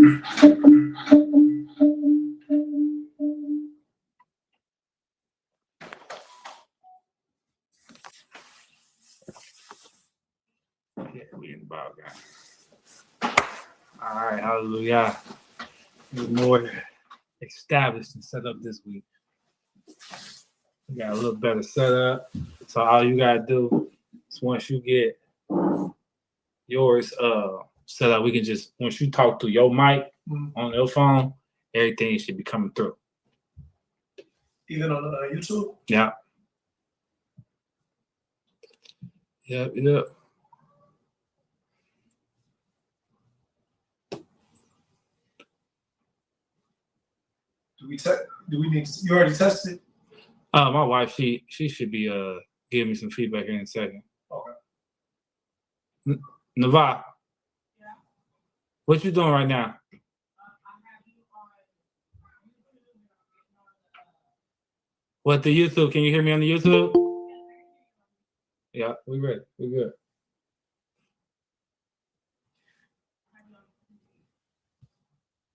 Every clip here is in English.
Yeah, we in the ball game. All right, hallelujah. We're more established and set up this week. We got a little better setup. So all you gotta do is once you get yours set up, we can just once you talk through your mic on your phone, everything should be coming through. Even on YouTube? Yeah. Yep. Do we need to, you already tested? My wife, she should be giving me some feedback in a second. Okay. Nava, Yeah. what you doing right now? What, the YouTube? Can you hear me on the YouTube? Yeah, we ready. We good.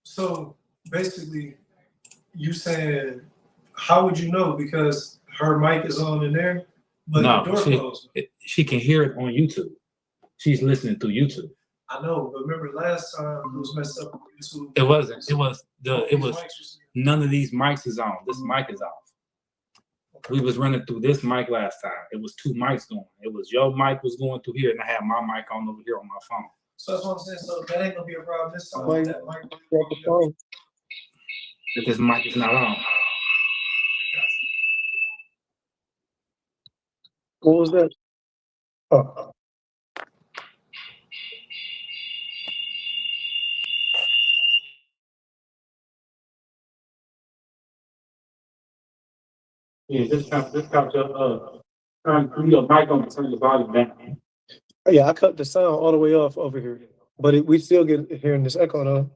So basically, you saying, how would you know? Because her mic is on in there, but No, the door closed. she can hear it on YouTube. She's listening through YouTube. I know, but remember last time it was messed up on YouTube. It wasn't. It was none of these mics is on. This mic is off. We was running through this mic last time. It was two mics going. It was your mic was going through here, and I had my mic on over here on my phone. So that's what I'm saying. So that ain't gonna be a problem this time. That mic. If this mic is not on. What was that? Oh. Yeah, this got your mic on to turn the volume down. Yeah, I cut the sound all the way off over here, but we still get hearing this echo though.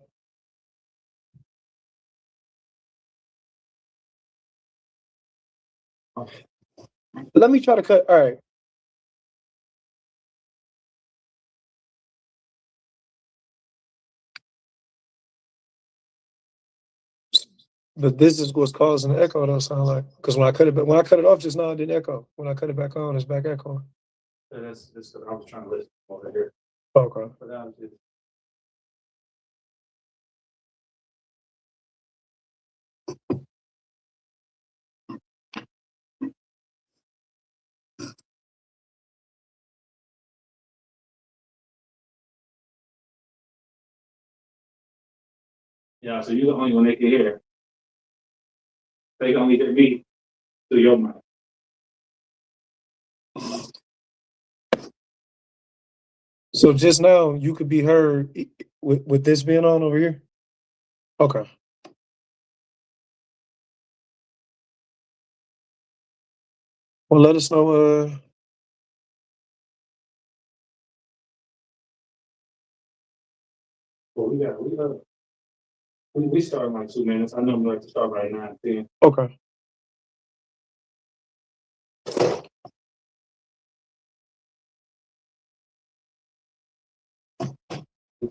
Let me try to cut. All right. But this is what's causing the echo. Don't sound like because when I cut it off just now, it didn't echo. When I cut it back on, it's back echoing. That's what I was trying to listen over here. Okay. But that was just... Yeah, so you're the only one they can hear. They can only hear me through your mic. So just now, you could be heard with this being on over here? Okay. Well, let us know. Well, we start in like 2 minutes. I know we like to start by 9:10. Okay.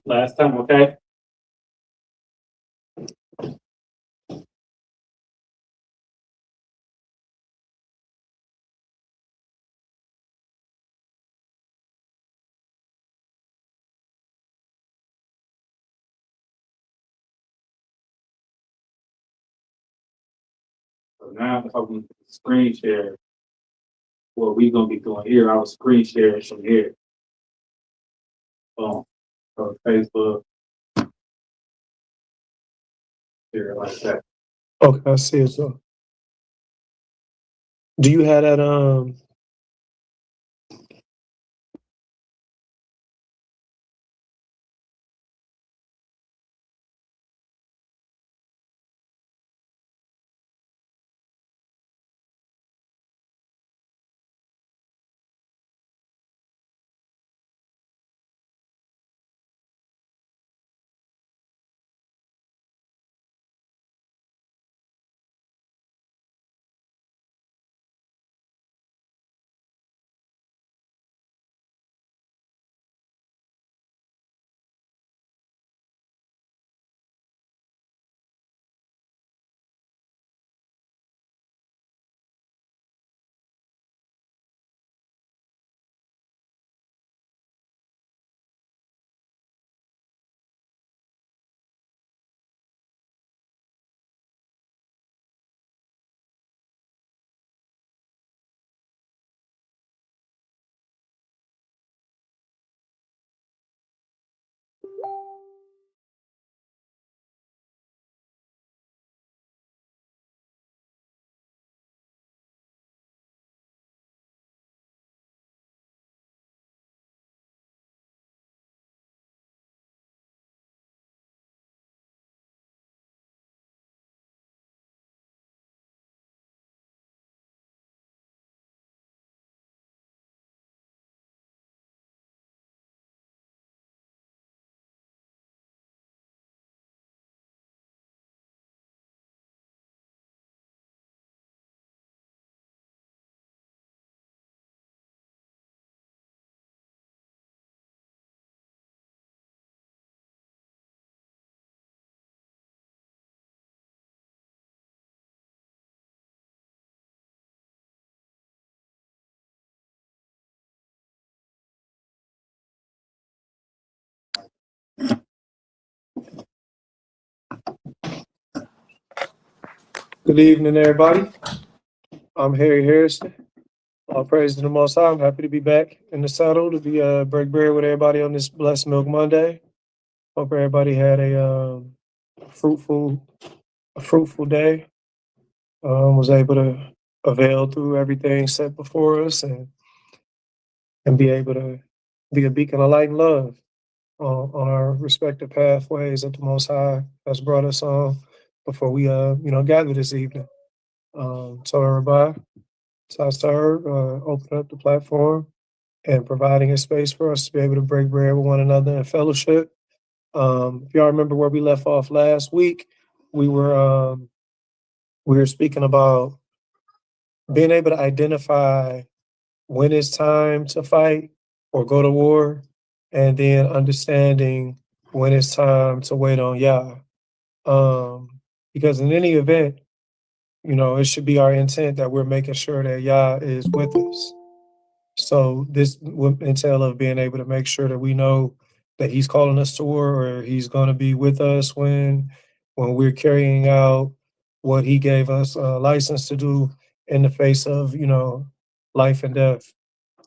Last time, okay? So now if I want to screen share, what we gonna be doing here, I will screen share it from here. So Facebook, share it like that. Okay, I see it. So, do you have that? Good evening, everybody. I'm Harry Hairston. All praise to the Most High. I'm happy to be back in the saddle to be break bread with everybody on this Blessed Milk Monday. Hope everybody had fruitful a fruitful day. Was able to avail through everything set before us and be able to be a beacon of light and love on our respective pathways that the Most High has brought us on before we gather this evening. So everybody. Star opening up the platform and providing a space for us to be able to break bread with one another in fellowship. If y'all remember where we left off last week, we were we were speaking about being able to identify when it's time to fight or go to war, and then understanding when it's time to wait on Yah. Because in any event, it should be our intent that we're making sure that Yah is with us. So this would entail of being able to make sure that we know that he's calling us to war, or he's going to be with us when we're carrying out what he gave us a license to do in the face of life and death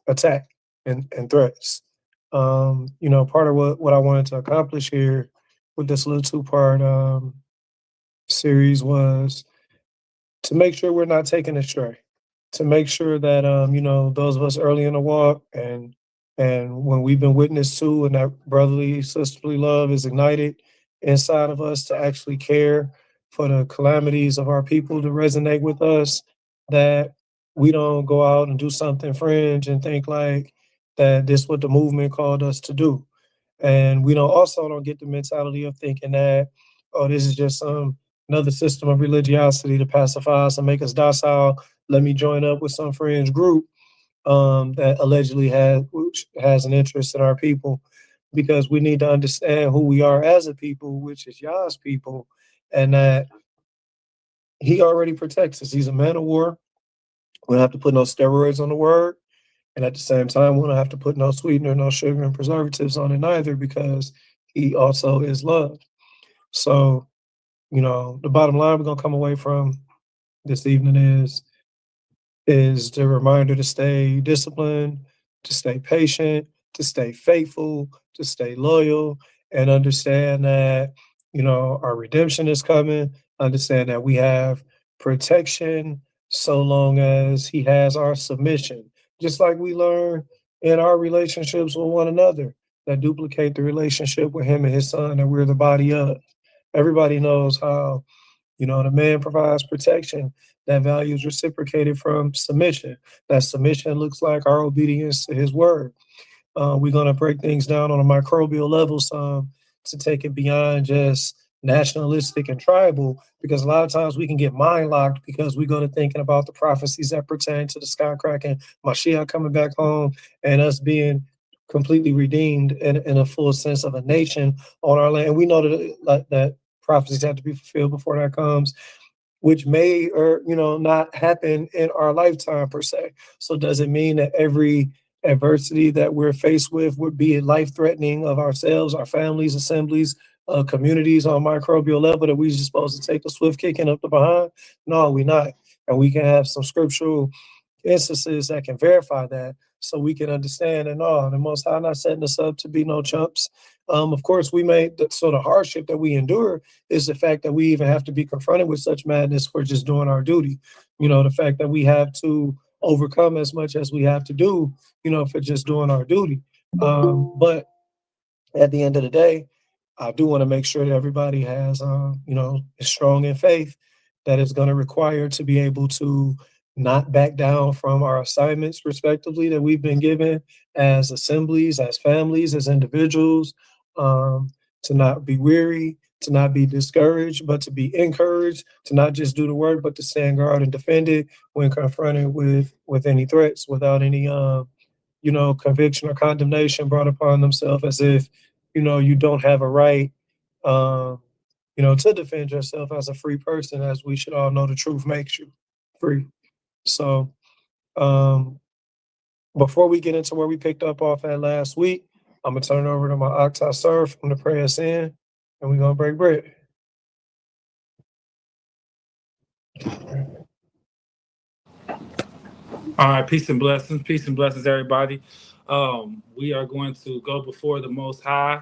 attack and threats. Part of what I wanted to accomplish here with this little two-part series was to make sure we're not taken astray, to make sure that those of us early in the walk and when we've been witnessed to and that brotherly sisterly love is ignited inside of us to actually care for the calamities of our people to resonate with us, that we don't go out and do something fringe and think like that this what the movement called us to do. And we don't get the mentality of thinking that, oh, this is just another system of religiosity to pacify us and make us docile. Let me join up with some fringe group that allegedly which has an interest in our people, because we need to understand who we are as a people, which is Yah's people, and that he already protects us. He's a man of war. We don't have to put no steroids on the word. And at the same time, we don't have to put no sweetener, no sugar and preservatives on it either, because he also is love. So, the bottom line we're going to come away from this evening is the reminder to stay disciplined, to stay patient, to stay faithful, to stay loyal, and understand that, our redemption is coming. Understand that we have protection so long as he has our submission. Just like we learn in our relationships with one another that duplicate the relationship with him and his son that we're the body of. Everybody knows how the man provides protection. That value is reciprocated from submission. That submission looks like our obedience to his word. We're going to break things down on a microbial level some to take it beyond just nationalistic and tribal, because a lot of times we can get mind locked because we go to thinking about the prophecies that pertain to the sky cracking, Mashiach coming back home, and us being completely redeemed in a full sense of a nation on our land. And we know that prophecies have to be fulfilled before that comes, which may or not happen in our lifetime per se. So does it mean that every adversity that we're faced with would be life-threatening of ourselves, our families, assemblies, communities on microbial level, that we just supposed to take a swift kicking up the behind? No, we not. And we can have some scriptural instances that can verify that, so we can understand and the Most High not setting us up to be no chumps. Of course, we made the sort of hardship that we endure is the fact that we even have to be confronted with such madness for just doing our duty. The fact that we have to overcome as much as we have to do, for just doing our duty. But at the end of the day, I do want to make sure that everybody has, is strong in faith, that it's going to require to be able to not back down from our assignments, respectively, that we've been given as assemblies, as families, as individuals, to not be weary, to not be discouraged, but to be encouraged, to not just do the work, but to stand guard and defend it when confronted with any threats, without any conviction or condemnation brought upon themselves, as if, you don't have a right, to defend yourself as a free person, as we should all know the truth makes you free. So, before we get into where we picked up off at last week, I'm going to turn it over to my Octa Sir from the pray us in, and we're going to break bread. All right, peace and blessings, everybody. We are going to go before the Most High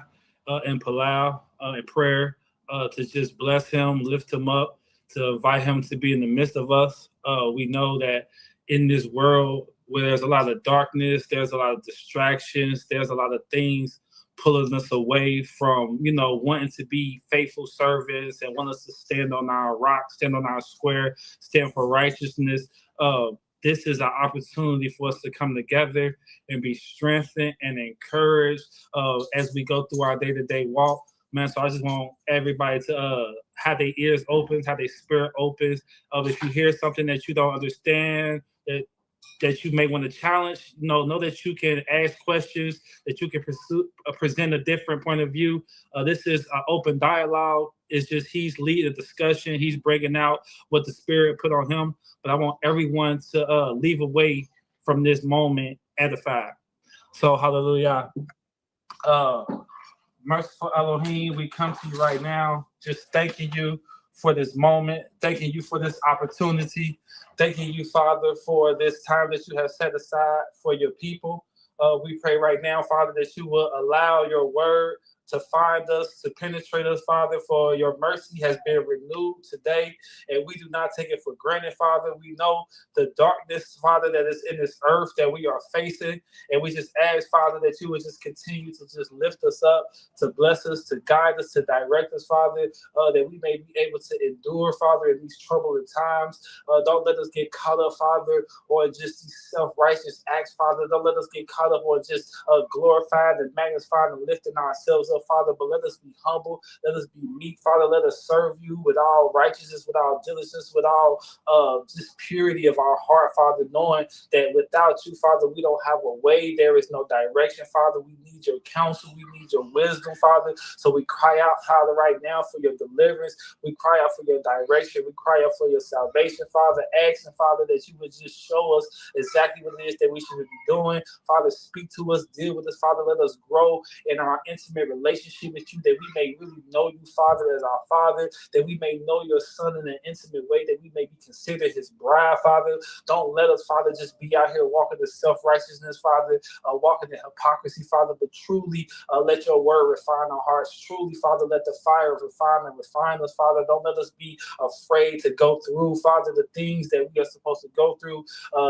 in Palau in prayer to just bless Him, lift Him up, to invite Him to be in the midst of us. We know that in this world where there's a lot of darkness, there's a lot of distractions, there's a lot of things pulling us away from, wanting to be faithful servants and want us to stand on our rock, stand on our square, stand for righteousness. This is an opportunity for us to come together and be strengthened and encouraged as we go through our day-to-day walk. Man, so I just want everybody to have their ears open, have their spirit open. If you hear something that you don't understand, that you may want to challenge, know that you can ask questions, that you can present a different point of view. This is an open dialogue. It's just he's leading the discussion. He's bringing out what the Spirit put on him. But I want everyone to leave away from this moment edified. So, hallelujah. Merciful Elohim, we come to you right now, just thanking you for this moment, thanking you for this opportunity, thanking you, Father, for this time that you have set aside for your people. We pray right now, Father, that you will allow your word to find us, to penetrate us, Father, for your mercy has been renewed today, and we do not take it for granted, Father. We know the darkness, Father, that is in this earth that we are facing, and we just ask, Father, that you would just continue to just lift us up, to bless us, to guide us, to direct us, Father, that we may be able to endure, Father, in these troubling times. Don't let us get caught up, Father, on just these self-righteous acts, Father. Don't let us get caught up on just glorifying and magnifying and lifting ourselves up, Father, but let us be humble. Let us be meek, Father. Let us serve you with all righteousness, with all diligence, with all just purity of our heart, Father, knowing that without you, Father, we don't have a way. There is no direction, Father. We need your counsel. We need your wisdom, Father. So we cry out, Father, right now for your deliverance. We cry out for your direction. We cry out for your salvation, Father, asking, Father, that you would just show us exactly what it is that we should be doing. Father, speak to us, deal with us, Father. Let us grow in our intimate relationship with you, that we may really know you, Father, as our Father, that we may know your Son in an intimate way, that we may be considered his bride, Father. Don't let us, Father, just be out here walking in self-righteousness, Father, walking in hypocrisy, Father, but truly let your word refine our hearts. Truly, Father, let the fire of refinement refine us, Father. Don't let us be afraid to go through, Father, the things that we are supposed to go through,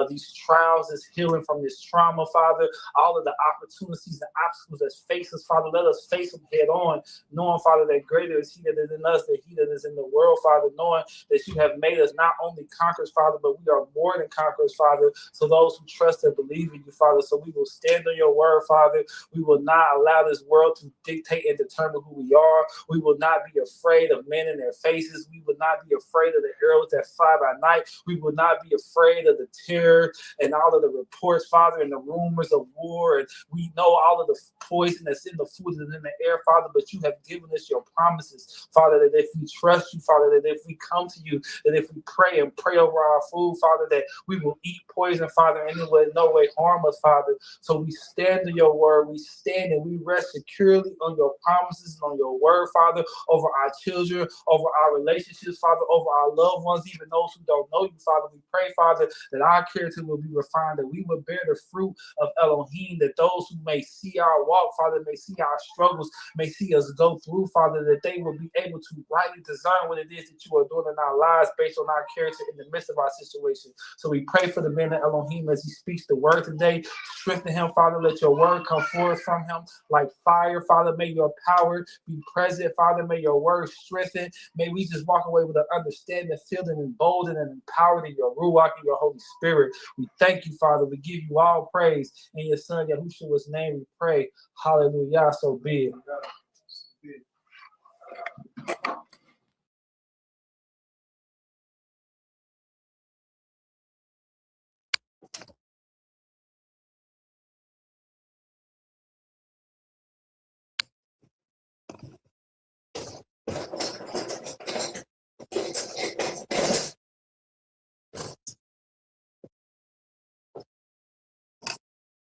these trials, this healing from this trauma, Father, all of the opportunities and obstacles that face us, Father. Let us face them head on, knowing, Father, that greater is he that is in us than he that is in the world, Father, knowing that you have made us not only conquerors, Father, but we are more than conquerors, Father, so those who trust and believe in you, Father. So we will stand on your word, Father. We will not allow this world to dictate and determine who we are. We will not be afraid of men in their faces. We will not be afraid of the arrows that fly by night. We will not be afraid of the terror and all of the reports, Father, and the rumors of war. And we know all of the poison that's in the food and in the air, Father, but you have given us your promises, Father, that if we trust you, Father, that if we come to you, that if we pray and pray over our food, Father, that we will eat poison, Father, and it will in no way harm us, Father. So we stand on your word. We stand and we rest securely on your promises and on your word, Father, over our children, over our relationships, Father, over our loved ones, even those who don't know you, Father. We pray, Father, that our character will be refined, that we will bear the fruit of Elohim, that those who may see our walk, Father, may see our struggles, may see us go through, Father, that they will be able to rightly discern what it is that you are doing in our lives based on our character in the midst of our situation. So we pray for the man of Elohim as he speaks the word today. Strengthen him, Father. Let your word come forth from him like fire, Father. May your power be present, Father. May your word strengthen. May we just walk away with an understanding, feeling emboldened and empowered in your Ruach and your Holy Spirit. We thank you, Father. We give you all praise. In your Son, Yahushua's name, we pray. Hallelujah. So be it.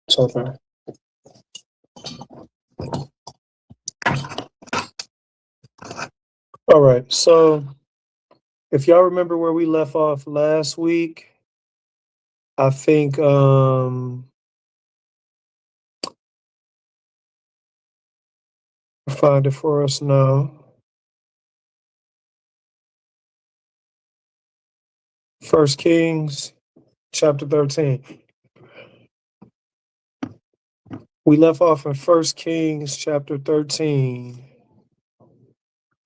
So far. All right. So If y'all remember where we left off last week, I think find it for us now. First Kings chapter 13. We left off in First Kings chapter 13.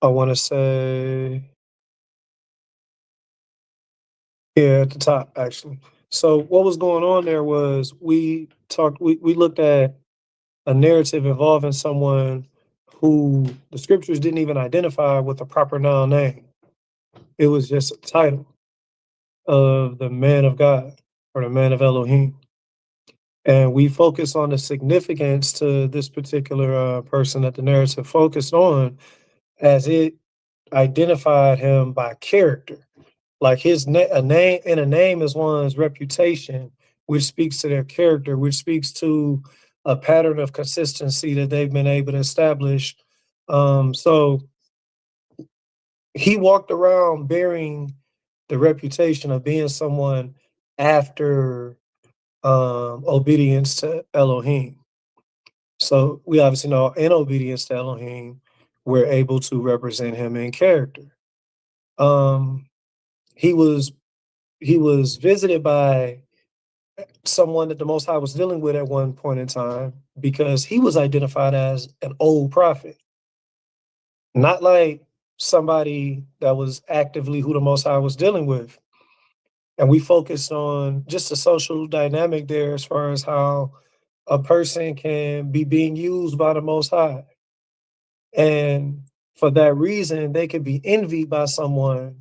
I want to say, yeah, at the top actually. So what was going on there was we looked at a narrative involving someone who the scriptures didn't even identify with a proper noun name. It was just a title of the man of God or the man of Elohim. And we focus on the significance to this particular person that the narrative focused on as it identified him by character. Like a name in a name is one's reputation, which speaks to their character, which speaks to a pattern of consistency that they've been able to establish. So he walked around bearing the reputation of being someone after obedience to Elohim. So we obviously know in obedience to Elohim, we're able to represent him in character. Um, he was he was visited by someone that the Most High was dealing with at one point in time because he was identified as an old prophet, not like somebody that was actively who the Most High was dealing with. And we focused on just the social dynamic there as far as how a person can be being used by the Most High. And for that reason, they could be envied by someone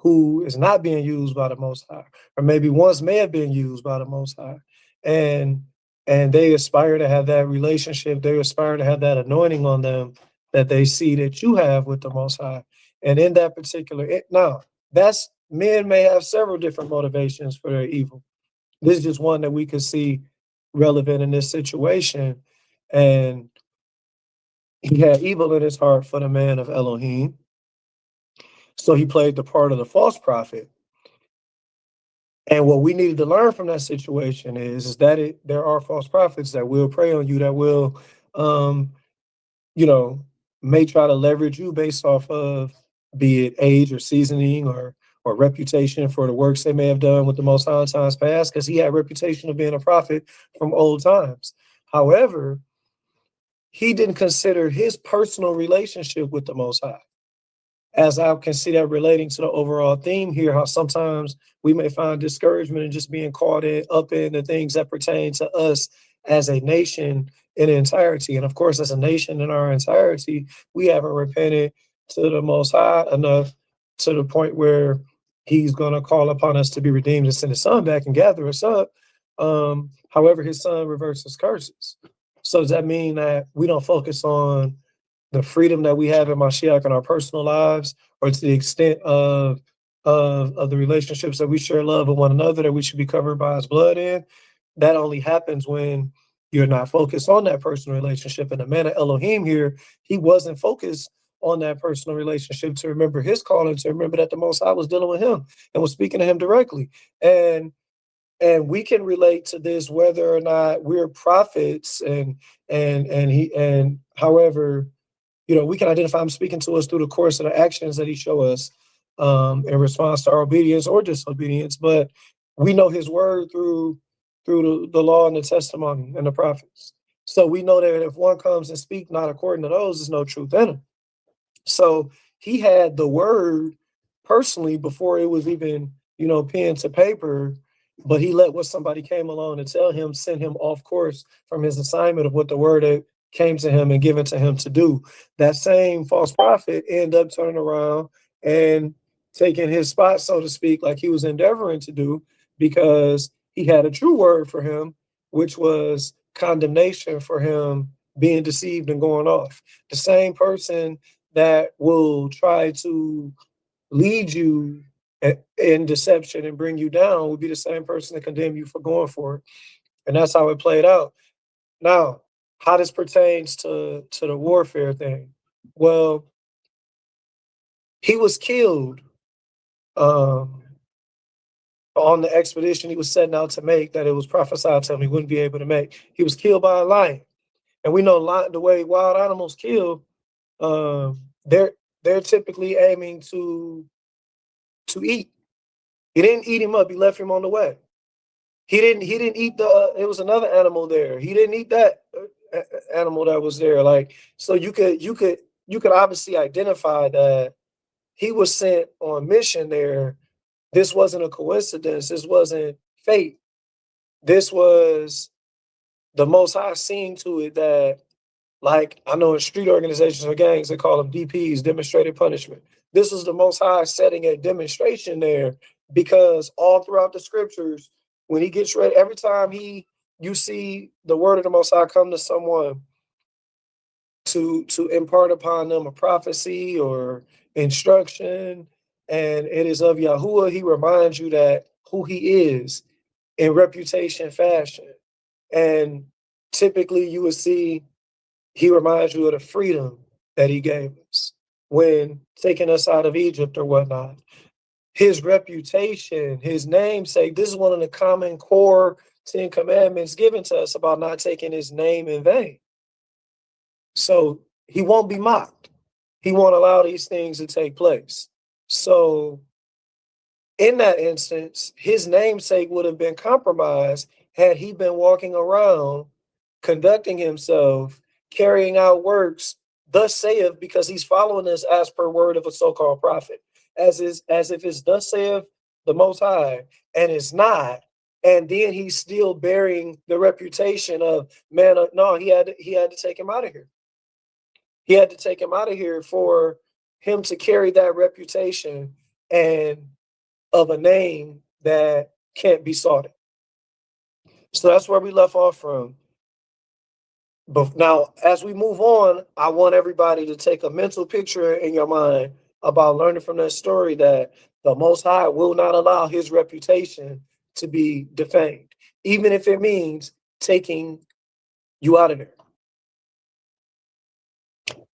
who is not being used by the Most High, or maybe once may have been used by the Most High. And and they aspire to have that relationship, they aspire to have that anointing on them that they see that you have with the Most High. And in that now, that's men may have several different motivations for their evil. This is just one that we could see relevant in this situation. And he had evil in his heart for the man of Elohim. So he played the part of the false prophet. And what we needed to learn from that situation is that there are false prophets that will prey on you, that will, um, you know, may try to leverage you based off of be it age or seasoning or reputation for the works they may have done with the Most High in times past, because he had reputation of being a prophet from old times. However, he didn't consider his personal relationship with the Most High, as I can see that relating to the overall theme here, how sometimes we may find discouragement in just being caught up in the things that pertain to us as a nation in entirety. And of course, as a nation in our entirety, we haven't repented to the Most High enough to the point where he's going to call upon us to be redeemed and send his son back and gather us up. However, his son reverses curses. So does that mean that we don't focus on the freedom that we have in Mashiach in our personal lives, or to the extent of the relationships that we share love with one another that we should be covered by his blood in? That only happens when you're not focused on that personal relationship. And the man of Elohim here, he wasn't focused on that personal relationship to remember his calling, to remember that the Most High was dealing with him and was speaking to him directly. And we can relate to this whether or not we're prophets and however, we can identify him speaking to us through the course of the actions that he show us in response to our obedience or disobedience. But we know his word through the law and the testimony and the prophets. So we know that if one comes and speak not according to those, there's no truth in him. So he had the word personally before it was even, pen to paper, but he let what somebody came along to tell him, send him off course from his assignment of what the word had came to him and given to him to do. That same false prophet ended up turning around and taking his spot, so to speak, like he was endeavoring to do, because he had a true word for him, which was condemnation for him being deceived and going off. The same person that will try to lead you in deception and bring you down will be the same person that condemn you for going for it. And that's how it played out. Now, how this pertains to the warfare thing. Well, he was killed on the expedition he was setting out to make, that it was prophesied to him he wouldn't be able to make. He was killed by a lion. And we know the way wild animals kill, they're typically aiming to eat. He didn't eat him up, he left him on the way. He didn't eat it was another animal there. He didn't eat that animal that was there. Like, so you could obviously identify that he was sent on mission there. This wasn't a coincidence. This wasn't fate. This was the Most High seeing to it that, like, I know in street organizations or gangs, they call them DPs, demonstrated punishment. This is the Most High setting a demonstration there, because all throughout the scriptures, when he gets ready, every time you see the word of the Most High come to someone to impart upon them a prophecy or instruction, and it is of Yahuwah, he reminds you that who he is in reputation fashion. And typically you would see he reminds you of the freedom that he gave us when taking us out of Egypt or whatnot. His reputation, his namesake, this is one of the common core 10 commandments given to us about not taking his name in vain. So he won't be mocked. He won't allow these things to take place. So in that instance, his namesake would have been compromised had he been walking around, conducting himself, carrying out works, thus saith, because he's following this as per word of a so-called prophet, as if it's thus saith the Most High, and it's not. And then he's still bearing the reputation of, man, no, he had to take him out of here. He had to take him out of here for him to carry that reputation and of a name that can't be sought. So that's where we left off from. But now, as we move on, I want everybody to take a mental picture in your mind about learning from that story that the Most High will not allow his reputation to be defamed, even if it means taking you out of there.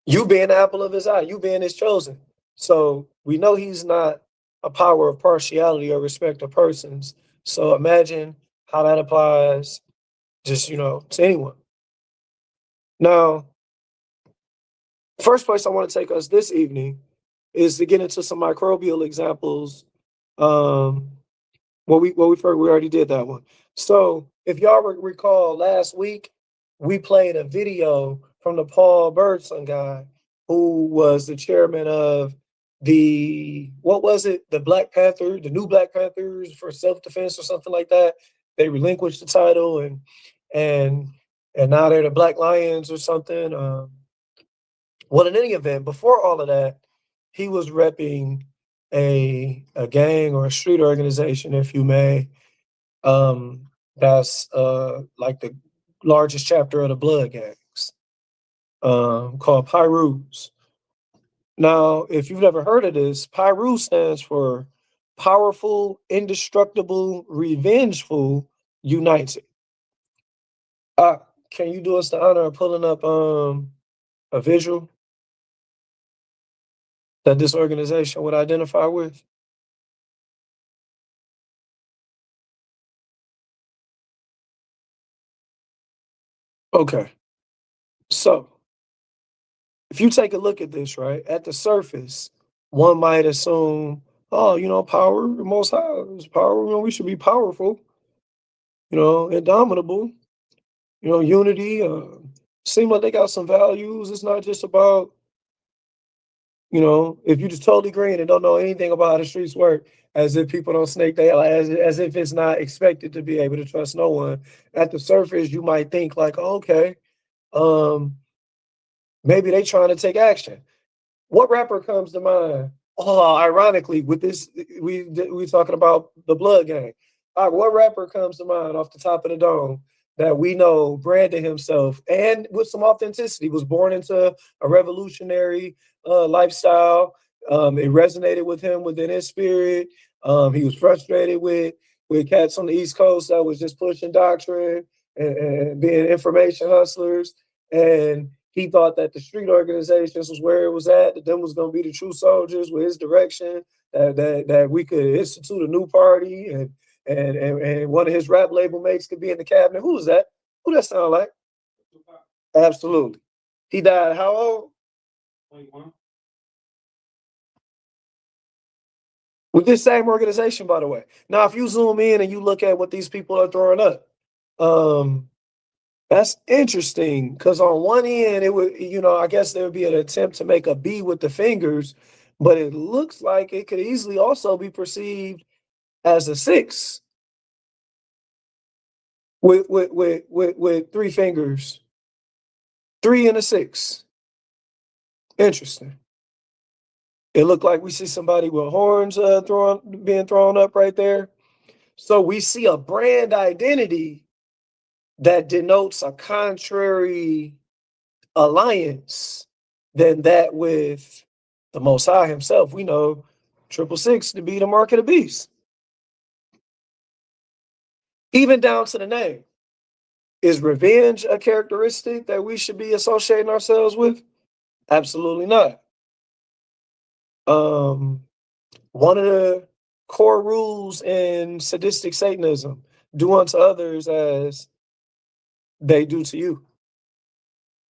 You being the apple of his eye, you being his chosen. So we know he's not a power of partiality or respect of persons. So imagine how that applies just, to anyone. Now, first place I want to take us this evening is to get into some microbial examples. We already did that one. So if y'all recall, last week we played a video from the Paul Birdson guy, who was the chairman of the Black Panther, the new Black Panthers for self-defense or something like that. They relinquished the title and now they're the Black Lions or something. Well, in any event, before all of that, he was repping a gang or a street organization, if you may, that's like the largest chapter of the blood gangs, called Pyrus. Now, if you've never heard of this, Pyrus stands for Powerful, Indestructible, Revengeful, United. Can you do us the honor of pulling up a visual that this organization would identify with? Okay. So if you take a look at this, right, at the surface, one might assume, oh, power, the Most High is power. We should be powerful, indomitable, unity. Seem like they got some values. It's not just about, if you just totally green and don't know anything about how the streets work, as if people don't snake their, as if it's not expected to be able to trust no one. At the surface, you might think like, okay, maybe they trying to take action. What rapper comes to mind? Oh, ironically, with this, we talking about the Blood Gang. All right, what rapper comes to mind off the top of the dome that we know branded himself and with some authenticity, was born into a revolutionary lifestyle? It resonated with him within his spirit. He was frustrated with cats on the East Coast that was just pushing doctrine and being information hustlers. And He thought that the street organizations was where it was at, that them was going to be the true soldiers with his direction, that we could institute a new party, and one of his rap label mates could be in the cabinet. Who was that? Who that sound like? Absolutely. He died how old? 21. With this same organization, by the way. Now, if you zoom in and you look at what these people are throwing up, that's interesting, because on one end, it would, I guess there would be an attempt to make a B with the fingers, but it looks like it could easily also be perceived as a 6 with 3 fingers, 3 and a 6. Interesting. It looked like we see somebody with horns being thrown up right there. So we see a brand identity that denotes a contrary alliance than that with the Most High himself. We know 666 to be the mark of the beast. Even down to the name. Is revenge a characteristic that we should be associating ourselves with? Absolutely not. One of the core rules in sadistic Satanism, do unto others as they do to you.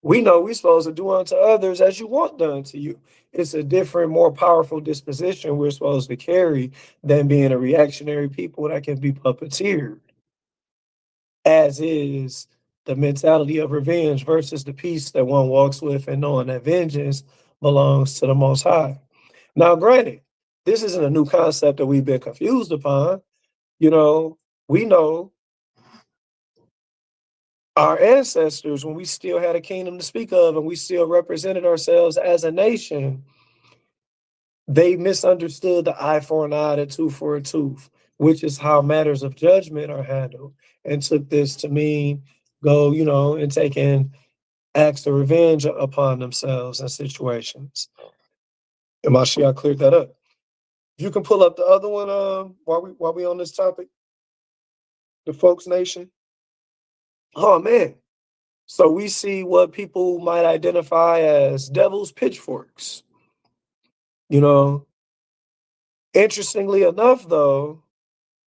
We know we're supposed to do unto others as you want done to you. It's a different, more powerful disposition we're supposed to carry than being a reactionary people that can be puppeteered, as is the mentality of revenge versus the peace that one walks with and knowing that vengeance belongs to the Most High. Now, granted, this isn't a new concept that we've been confused upon. We know our ancestors, when we still had a kingdom to speak of and we still represented ourselves as a nation, they misunderstood the eye for an eye, the tooth for a tooth, which is how matters of judgment are handled, and took this to mean go, and taking acts of revenge upon themselves in situations. And Mashiach cleared that up. If you can pull up the other one, while we on this topic, the Folks Nation. Oh man. So we see what people might identify as devil's pitchforks. Interestingly enough, though,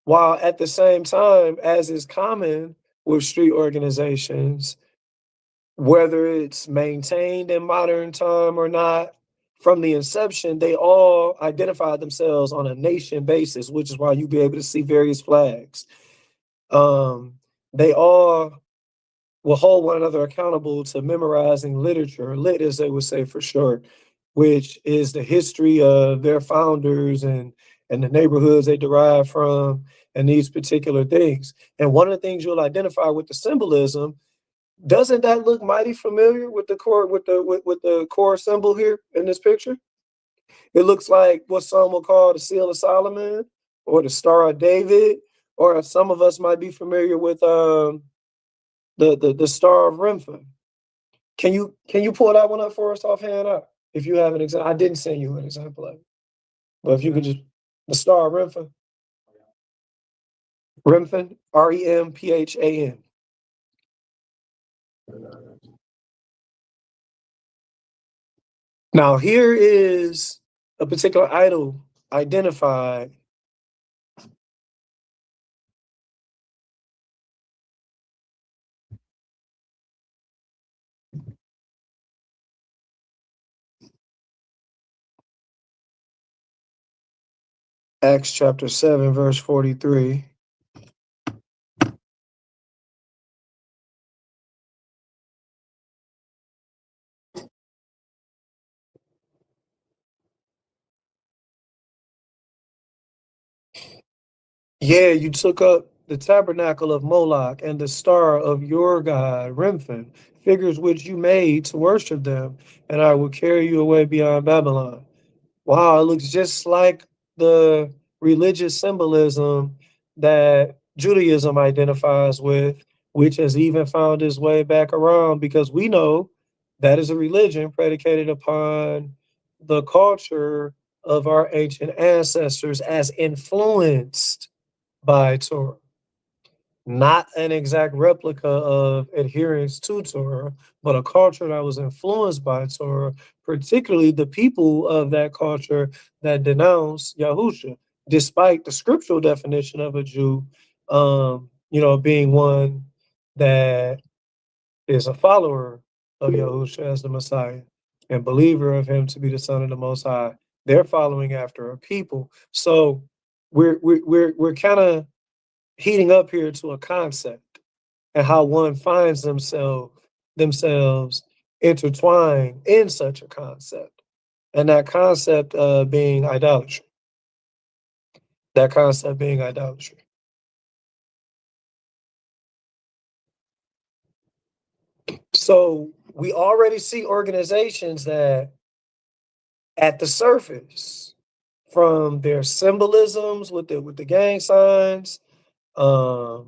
while at the same time, as is common with street organizations, whether it's maintained in modern time or not, from the inception, they all identified themselves on a nation basis, which is why you'll be able to see various flags. They all will hold one another accountable to memorizing literature, lit as they would say for short, which is the history of their founders and the neighborhoods they derive from and these particular things. And one of the things you'll identify with the symbolism, doesn't that look mighty familiar with the core with the core symbol here in this picture? It looks like what some will call the Seal of Solomon or the Star of David, or some of us might be familiar with the Star of Remphan. Can you pull that one up for us offhand up? If you have an example, I didn't send you an example of it, but if you could just the Star of Remphan, Remphan, Remphan. Now here is a particular idol identified. Acts chapter 7, verse 43. Yeah, you took up the tabernacle of Moloch and the star of your god, Remphan, figures which you made to worship them, and I will carry you away beyond Babylon. Wow, it looks just like the religious symbolism that Judaism identifies with, which has even found its way back around, because we know that is a religion predicated upon the culture of our ancient ancestors as influenced by Torah. not an exact replica of adherence to Torah, but a culture that was influenced by Torah, particularly the people of that culture that denounce Yahusha, despite the scriptural definition of a Jew, being one that is a follower of Yahusha as the Messiah and believer of him to be the Son of the Most High. They're following after a people. So we're kind of heating up here to a concept and how one finds themselves intertwined in such a concept. And that concept being idolatry. That concept being idolatry. So we already see organizations that at the surface, from their symbolisms with the gang signs, you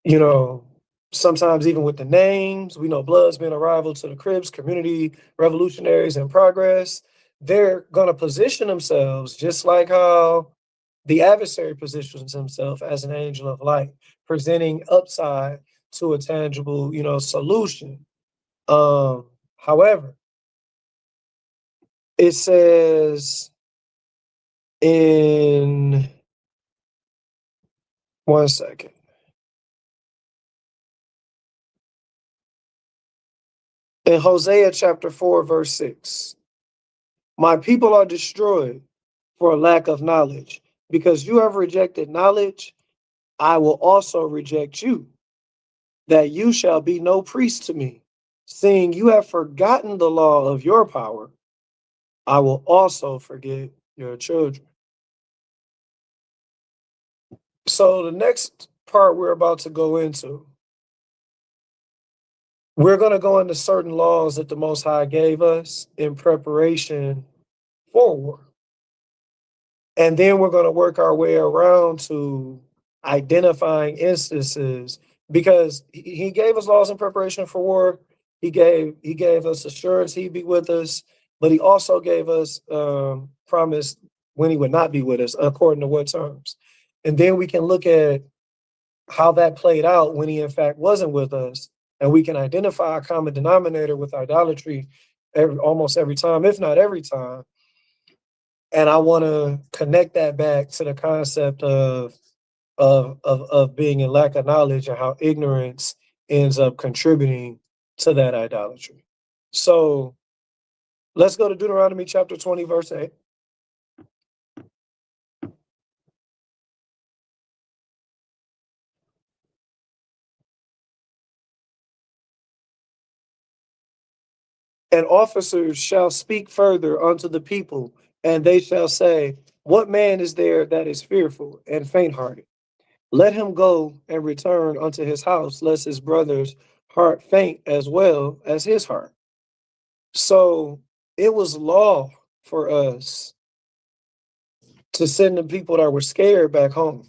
know, sometimes even with the names, we know Blood's been a rival to the Crips, Community Revolutionaries in Progress. They're gonna position themselves just like how the adversary positions himself as an angel of light, presenting upside to a tangible, solution. However, it says in one second. In Hosea chapter 4, verse 6, my people are destroyed for a lack of knowledge. Because you have rejected knowledge, I will also reject you, that you shall be no priest to me. Seeing you have forgotten the law of your power, I will also forget your children. So the next part we're about to go into, we're going to go into certain laws that the Most High gave us in preparation for war. And then we're going to work our way around to identifying instances, because he gave us laws in preparation for war. He gave us assurance he'd be with us, but he also gave us promise when he would not be with us, according to what terms. And then we can look at how that played out when he in fact wasn't with us, and we can identify a common denominator with idolatry almost every time, if not every time. And I want to connect that back to the concept of being in lack of knowledge and how ignorance ends up contributing to that idolatry. So let's go to Deuteronomy chapter 20, verse 8. And officers shall speak further unto the people, and they shall say, what man is there that is fearful and faint-hearted? Let him go and return unto his house, lest his brother's heart faint as well as his heart. So it was law for us to send the people that were scared back home.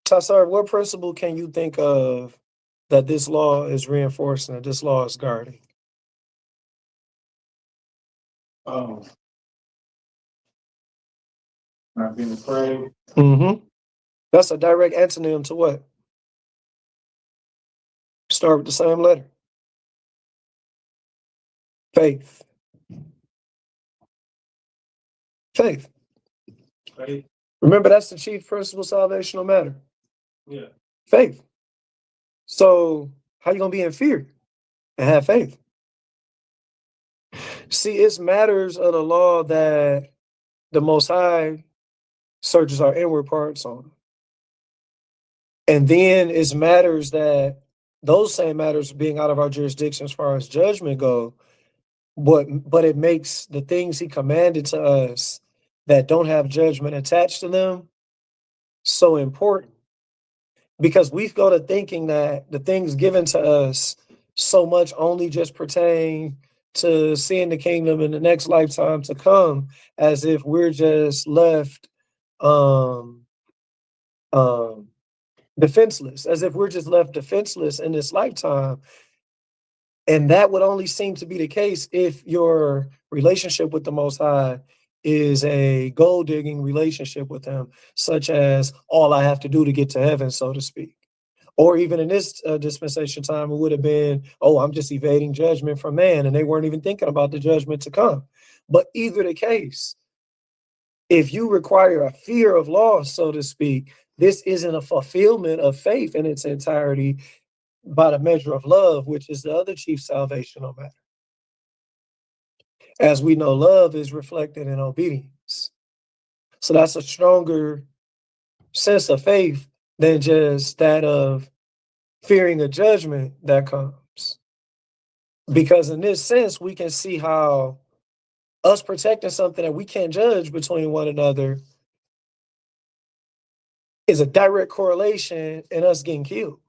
Tassar, what principle can you think of that this law is reinforcing, that this law is guarding? Oh, not being afraid. Mm-hmm. That's a direct antonym to what? Start with the same letter. Faith. Faith. Faith. Remember, that's the chief principle salvational matter. Yeah. Faith. So how you gonna be in fear and have faith? See, it's matters of the law that the Most High searches our inward parts on. And then it's matters that those same matters being out of our jurisdiction as far as judgment go, but it makes the things he commanded to us that don't have judgment attached to them so important. Because we go to thinking that the things given to us so much only just pertain to seeing the kingdom in the next lifetime to come, as if we're just left defenseless, as if we're just left defenseless in this lifetime. And that would only seem to be the case if your relationship with the Most High is a gold digging relationship with him, such as all I have to do to get to heaven, so to speak. Or even in this dispensation time, it would have been, oh, I'm just evading judgment from man, and they weren't even thinking about the judgment to come. But either the case, if you require a fear of loss, so to speak, this isn't a fulfillment of faith in its entirety by the measure of love, which is the other chief salvational matter. As we know, love is reflected in obedience. So that's a stronger sense of faith than just that of fearing a judgment that comes. Because in this sense, we can see how us protecting something that we can't judge between one another is a direct correlation in us getting killed.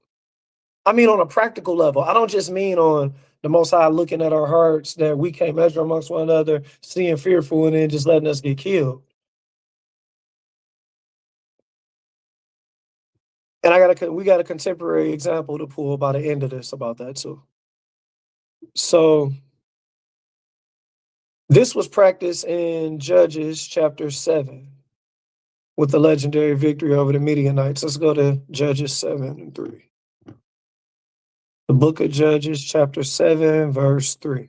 I mean, on a practical level, I don't just mean on the Most High looking at our hearts that we can't measure amongst one another, seeing fearful, and then just letting us get killed. And we got a contemporary example to pull by the end of this about that too. So this was practiced in Judges chapter 7 with the legendary victory over the Midianites. Let's go to Judges 7:3. The book of Judges chapter 7 verse 3.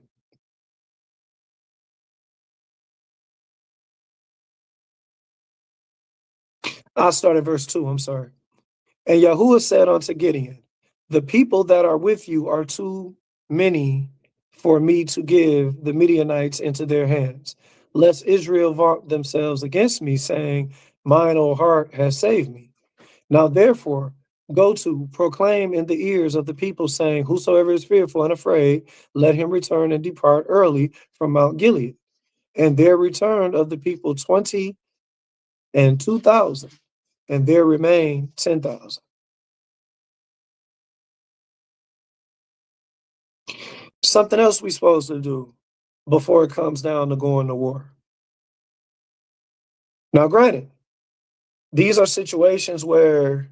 I'll start at verse 2, I'm sorry. And Yahuwah said unto Gideon, the people that are with you are too many for me to give the Midianites into their hands, lest Israel vaunt themselves against me, saying, mine own heart has saved me. Now therefore, go to proclaim in the ears of the people, saying, whosoever is fearful and afraid, let him return and depart early from Mount Gilead. And there returned of the people 22,000, and there remained 10,000. Something else we're supposed to do before it comes down to going to war. Now, granted, these are situations where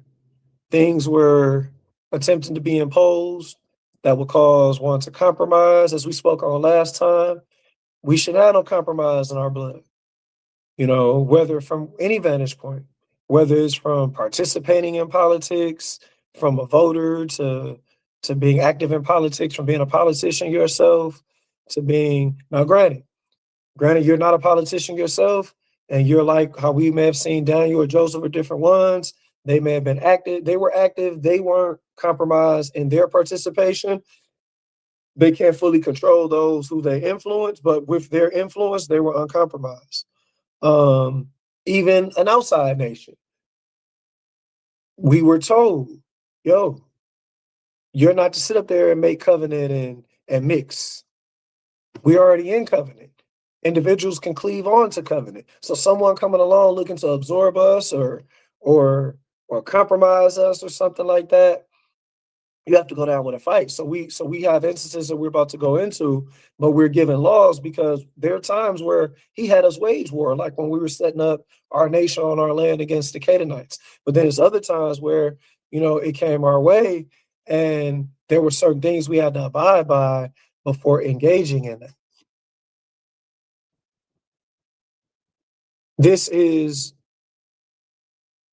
things were attempting to be imposed that would cause one to compromise. As we spoke on last time, we should have no compromise in our blood. You know, whether from any vantage point, whether it's from participating in politics, from a voter to being active in politics, from being a politician yourself, to being, now granted, you're not a politician yourself, and you're like how we may have seen Daniel or Joseph or different ones. They may have been active. They were active. They weren't compromised in their participation. They can't fully control those who they influence, but with their influence, they were uncompromised. Even an outside nation, we were told, yo, you're not to sit up there and make covenant and mix. We're already in covenant. Individuals can cleave on to covenant. So someone coming along looking to absorb us or compromise us or something like that, you have to go down with a fight. So we have instances that we're about to go into, but we're given laws because there are times where he had us wage war, like when we were setting up our nation on our land against the Canaanites. But then there's other times where, you know, it came our way and there were certain things we had to abide by before engaging in it. This is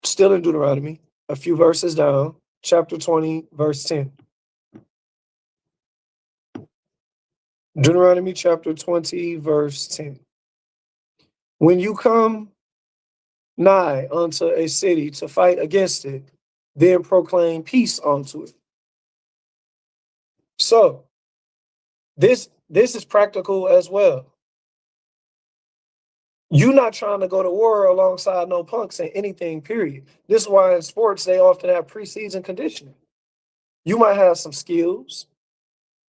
still in Deuteronomy, a few verses down, chapter 20, verse 10. Deuteronomy chapter 20, verse 10. When you come nigh unto a city to fight against it, then proclaim peace unto it. So this is practical as well. You're not trying to go to war alongside no punks in anything, period. This is why in sports, they often have preseason conditioning. You might have some skills.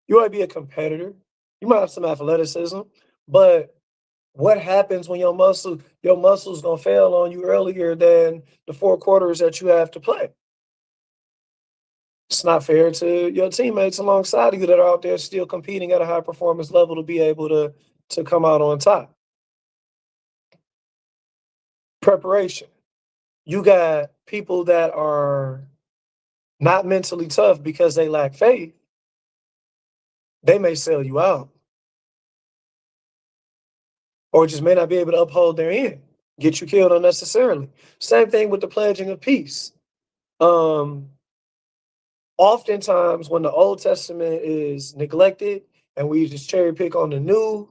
You might be a competitor. You might have some athleticism, but what happens when your muscles gonna fail on you earlier than the 4 quarters that you have to play? It's not fair to your teammates alongside of you that are out there still competing at a high performance level to be able to come out on top. Preparation. You got people that are not mentally tough because they lack faith. They may sell you out. or just may not be able to uphold their end, get you killed unnecessarily. Same thing with the pledging of peace. Oftentimes when the Old Testament is neglected and we just cherry pick on the new,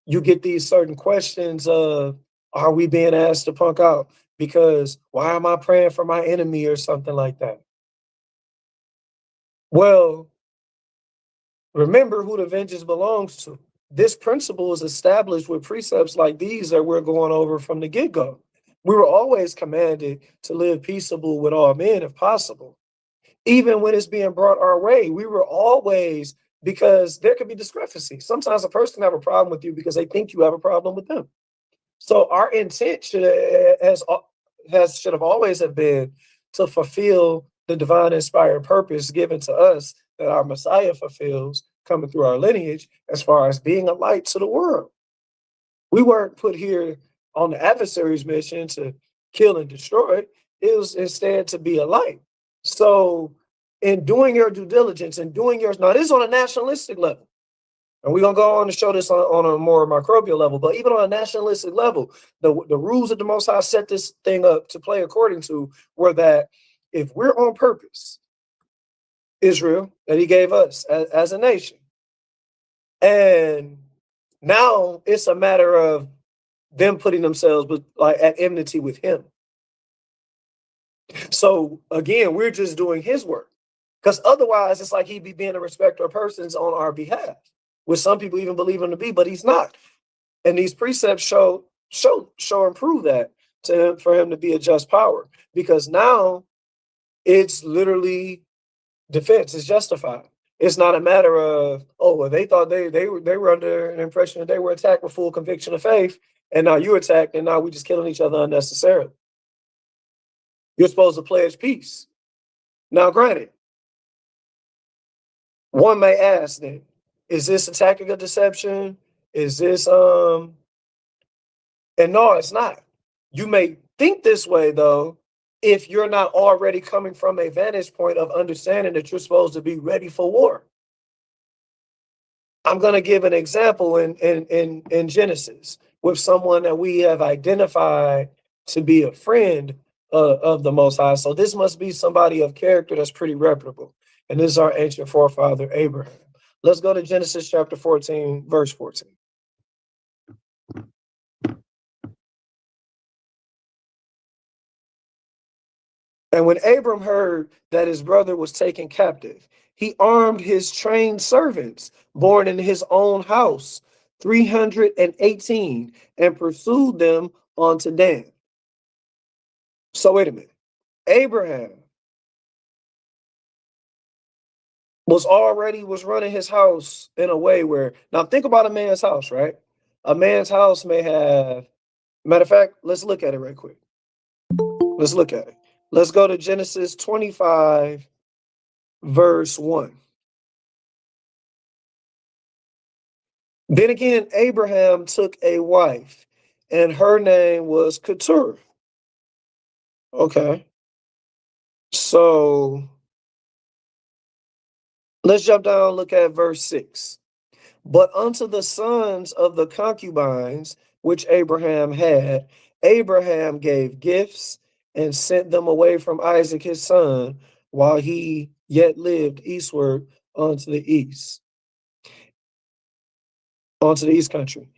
you get these certain questions of, are we being asked to punk out? Because why am I praying for my enemy or something like that? Well, remember who the vengeance belongs to. This principle is established with precepts like these that we're going over from the get-go. We were always commanded to live peaceable with all men if possible. Even when it's being brought our way, we were always, because there could be discrepancy. Sometimes a person can have a problem with you because they think you have a problem with them. So our intent should have always have been to fulfill the divine inspired purpose given to us that our Messiah fulfills coming through our lineage, as far as being a light to the world. We weren't put here on the adversary's mission to kill and destroy. It was instead to be a light. So in doing your due diligence and doing yours, now this is on a nationalistic level. And we're going to go on to show this on a more microbial level, but even on a nationalistic level, the rules that the Most High set this thing up to play according to were that if we're on purpose, Israel, that he gave us as a nation, and now it's a matter of them putting themselves at enmity with him. So again, we're just doing his work, because otherwise it's like he'd be being a respecter of persons on our behalf, which some people even believe him to be, but he's not. And these precepts show and prove that to him, for him to be a just power, because now it's literally defense is justified. It's not a matter of, oh, well, they thought they were under an impression that they were attacked with full conviction of faith, and now you're attacked, and now we're just killing each other unnecessarily. You're supposed to pledge peace. Now, granted, one may ask then, is this a tactic of deception? Is this and no, it's not. You may think this way though, if you're not already coming from a vantage point of understanding that you're supposed to be ready for war. I'm going to give an example in Genesis with someone that we have identified to be a friend of the Most High. So this must be somebody of character that's pretty reputable. And this is our ancient forefather, Abraham. Let's go to Genesis chapter 14, verse 14. And when Abram heard that his brother was taken captive, he armed his trained servants born in his own house, 318, and pursued them unto Dan. So wait a minute. Abraham was running his house in a way where, now think about a man's house, right? A man's house may have, matter of fact, let's look at it right quick. Let's look at it. Let's go to Genesis 25, verse 1. Then again, Abraham took a wife, and her name was Keturah. Okay. So let's jump down and look at verse 6. But unto the sons of the concubines which Abraham had, Abraham gave gifts and sent them away from Isaac his son, while he yet lived eastward onto the east country.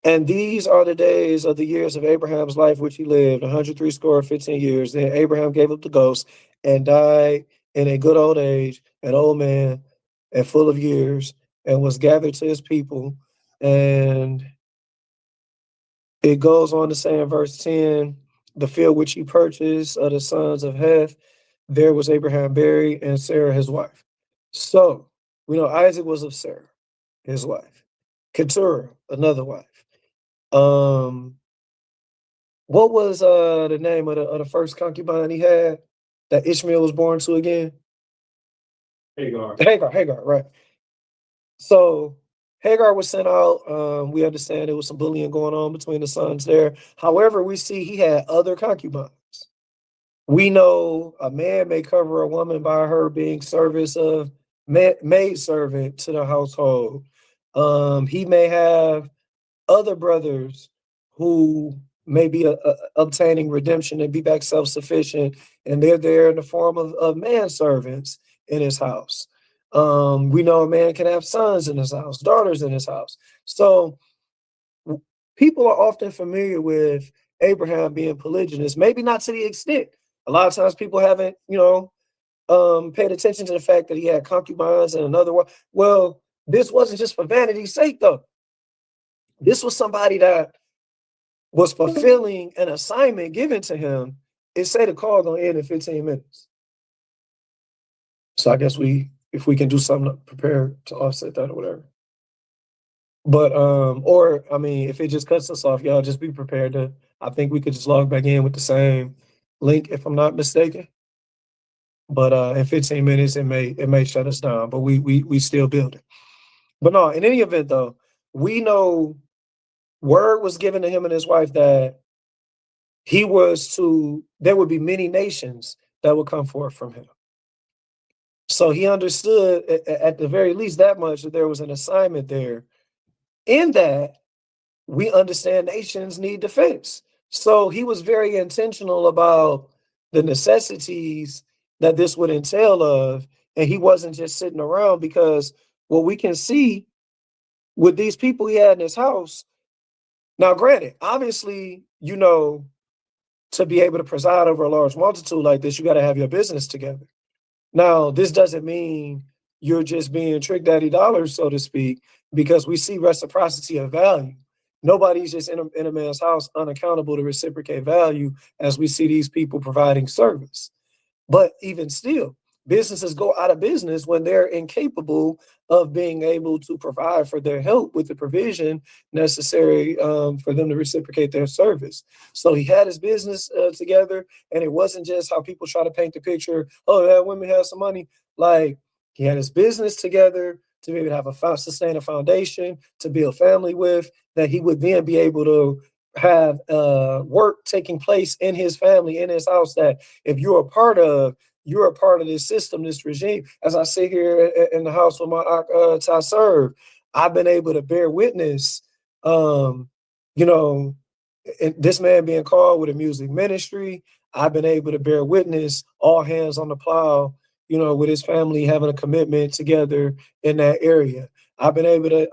And these are the days of the years of Abraham's life which he lived, 115 years. Then Abraham gave up the ghost and died in a good old age, an old man and full of years, and was gathered to his people. And it goes on to say in verse 10, the field which he purchased of the sons of Heth, there was Abraham buried, and Sarah his wife. So we know Isaac was of Sarah, his wife. Keturah, another wife. What was the name of the first concubine he had that Ishmael was born to again? Hagar, right. So Hagar was sent out. We understand there was some bullying going on between the sons there. However, we see he had other concubines. We know a man may cover a woman by her being service of maid servant to the household. He may have other brothers who may be obtaining redemption and be back self-sufficient, and they're there in the form of manservants in his house. We know a man can have sons in his house, daughters in his house. So people are often familiar with Abraham being polygynous, maybe not to the extent. A lot of times people haven't, paid attention to the fact that he had concubines and another one. Well, this wasn't just for vanity's sake, though. This was somebody that was fulfilling an assignment given to him. It say the call gonna end in 15 minutes. So I guess if we can do something to prepare to offset that or whatever. But or I mean, if it just cuts us off, y'all just be prepared to. I think we could just log back in with the same link, if I'm not mistaken. But in 15 minutes, it may shut us down. But we still building. But no, in any event, though, we know word was given to him and his wife that there would be many nations that would come forth from him. So he understood at the very least that much, that there was an assignment there. In that, we understand nations need defense. So he was very intentional about the necessities that this would entail of, and he wasn't just sitting around, because what we can see with these people he had in his house. Now, granted, obviously, to be able to preside over a large multitude like this, you got to have your business together. Now, this doesn't mean you're just being trick daddy dollars, so to speak, because we see reciprocity of value. Nobody's just in a man's house unaccountable to reciprocate value, as we see these people providing service. But even still, businesses go out of business when they're incapable of being able to provide for their help with the provision necessary for them to reciprocate their service. So he had his business together, and it wasn't just how people try to paint the picture, oh, that women have some money. Like, he had his business together to be able to have sustain a foundation, to build family with, that he would then be able to have work taking place in his family, in his house, that if you're a part of this system, this regime. As I sit here in the house with my Ty serve, I've been able to bear witness, this man being called with a music ministry. I've been able to bear witness, all hands on the plow, with his family having a commitment together in that area. I've been able to,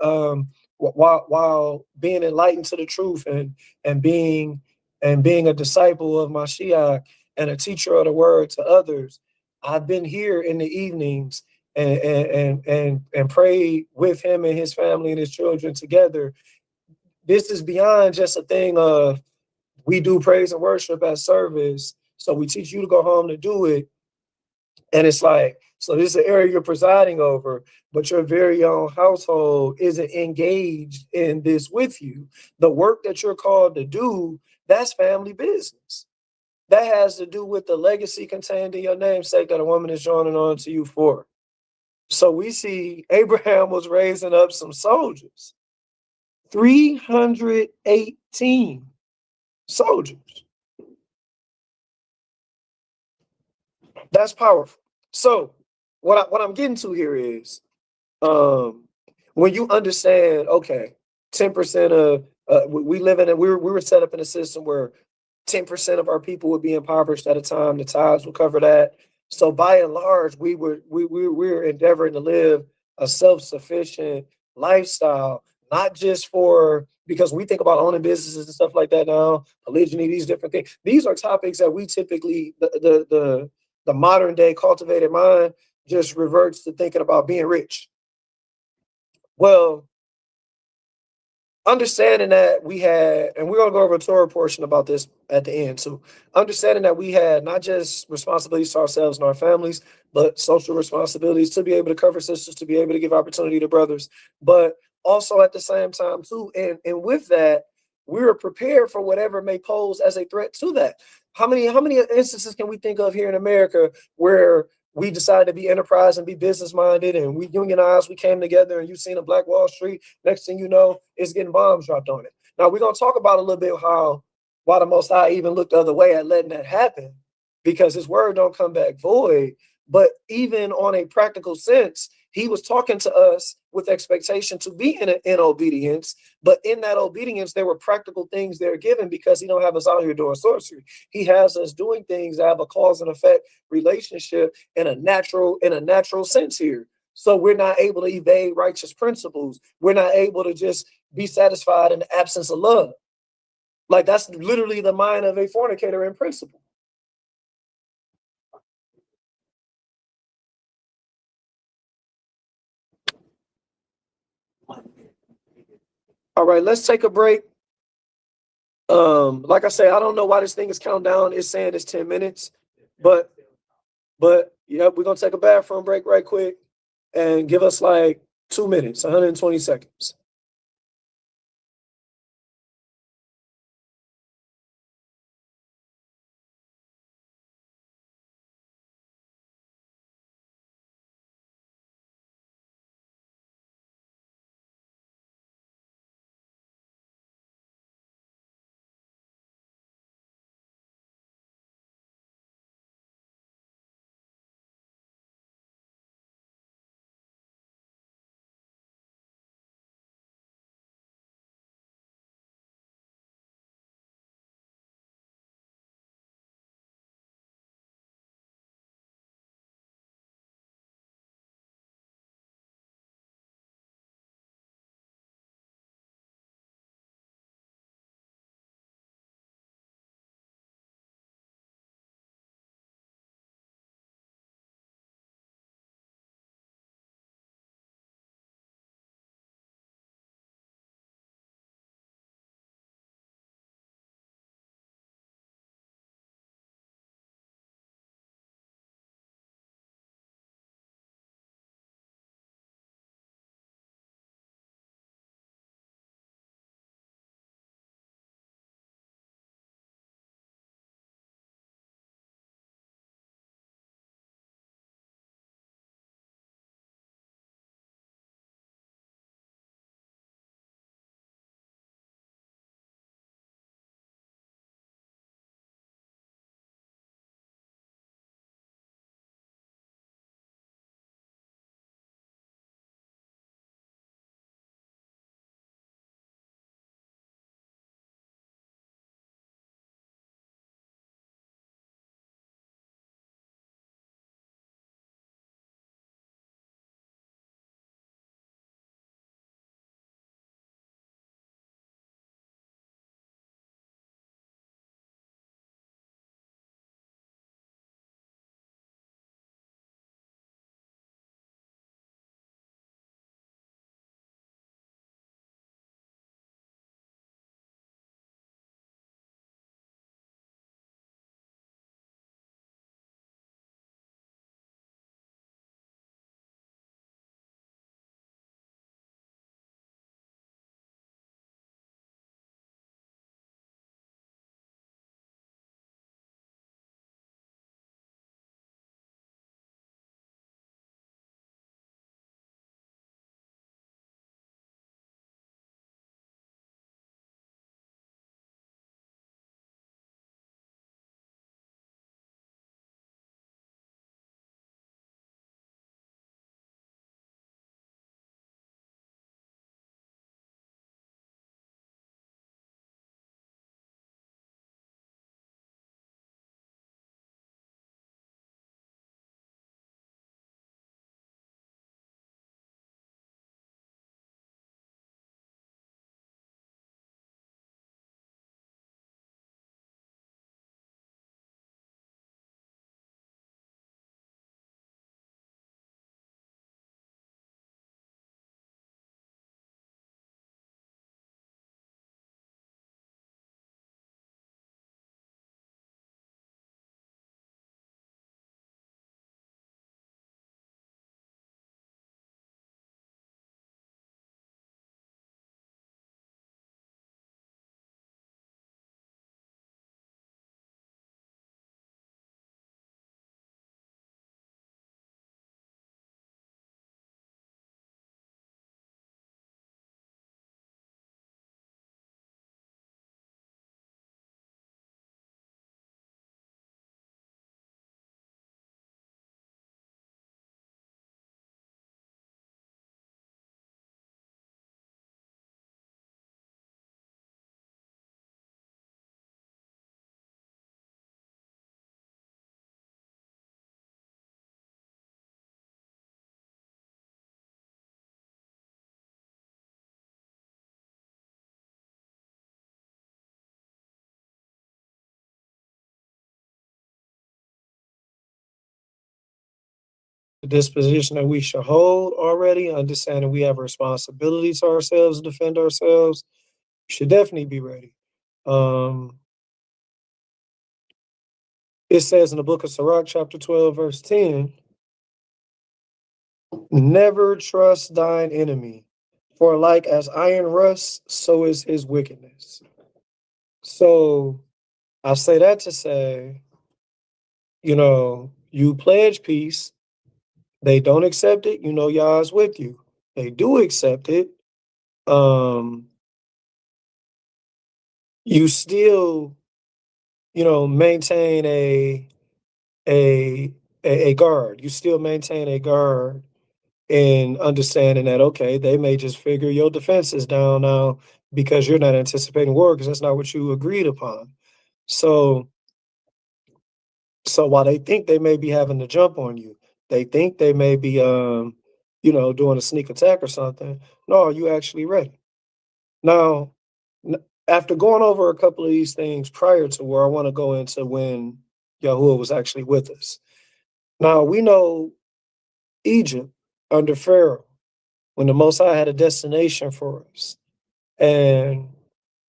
while being enlightened to the truth and being a disciple of Mashiach and a teacher of the word to others, I've been here in the evenings and prayed with him and his family and his children together. This is beyond just a thing of, we do praise and worship at service, so we teach you to go home to do it. And it's like, so this is an area you're presiding over, but your very own household isn't engaged in this with you. The work that you're called to do, that's family business. That has to do with the legacy contained in your namesake that a woman is joining on to you for. So we see Abraham was raising up some soldiers, 318 soldiers. That's powerful. So what I'm getting to here is, when you understand, okay, 10% of we were set up in a system where 10% of our people would be impoverished at a time. The tithes will cover that. So by and large, we were endeavoring to live a self-sufficient lifestyle, not just because we think about owning businesses and stuff like that now, polygyny, these different things. These are topics that we typically, the modern day cultivated mind just reverts to thinking about being rich. Well, understanding that we had, and we're going to go over a Torah portion about this at the end too, understanding that we had not just responsibilities to ourselves and our families, but social responsibilities to be able to cover sisters, to be able to give opportunity to brothers, but also at the same time too, and with that, we were prepared for whatever may pose as a threat to that. How many instances can we think of here in America where we decided to be enterprise and be business minded, and we unionized, we came together, and you've seen a Black Wall Street, next thing you know, it's getting bombs dropped on it. Now, we're going to talk about a little bit why the Most High even looked the other way at letting that happen, because his word don't come back void. But even on a practical sense, he was talking to us with expectation to be in obedience. But in that obedience, there were practical things that are given because he don't have us out here doing sorcery. He has us doing things that have a cause and effect relationship in a natural sense here. So we're not able to evade righteous principles. We're not able to just be satisfied in the absence of love. Like that's literally the mind of a fornicator in principle. All right, let's take a break. Like I say, I don't know why this thing is counting down. It's saying it's 10 minutes, but yeah, we're gonna take a bathroom break right quick and give us like 2 minutes, 120 seconds. disposition that we should hold already, understanding we have a responsibility to ourselves to defend ourselves. You should definitely be ready. It says in the book of Sirach, chapter 12, verse 10, never trust thine enemy, for like as iron rusts, so is his wickedness. So I say that to say, you pledge peace, they don't accept it, Yah's with you. They do accept it. You still, maintain a guard. You still maintain a guard in understanding that, okay, they may just figure your defenses down now because you're not anticipating war because that's not what you agreed upon. So while they think they may be having to jump on you, they think they may be, doing a sneak attack or something. No, are you actually ready? Now, after going over a couple of these things prior to where I want to go into when Yahuwah was actually with us. Now, we know Egypt under Pharaoh, when the Most High had a destination for us, and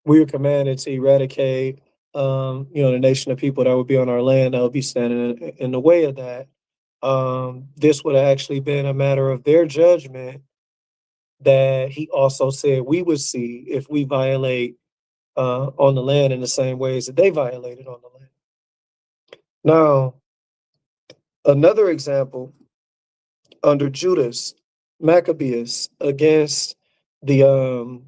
we were commanded to eradicate, the nation of people that would be on our land that would be standing in the way of that. This would have actually been a matter of their judgment that he also said we would see if we violate on the land in the same ways that they violated on the land. Now, another example under Judas Maccabeus against the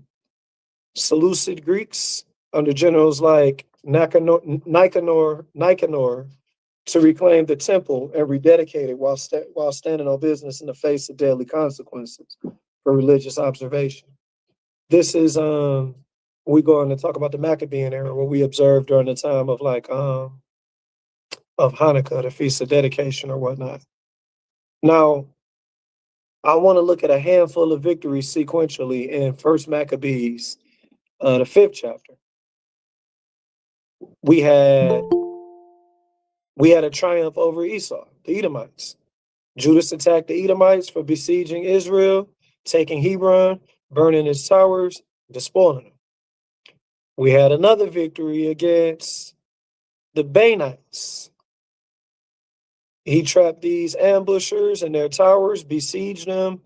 Seleucid Greeks under generals like Nicanor to reclaim the temple and rededicate it while standing on business in the face of deadly consequences for religious observation. This is we go on to talk about the Maccabean era, what we observed during the time of of Hanukkah, the Feast of Dedication or whatnot. Now, I want to look at a handful of victories sequentially in First Maccabees, the 5th chapter. We had a triumph over Esau, the Edomites. Judas attacked the Edomites for besieging Israel, taking Hebron, burning its towers, despoiling them. We had another victory against the Banites. He trapped these ambushers in their towers, besieged them,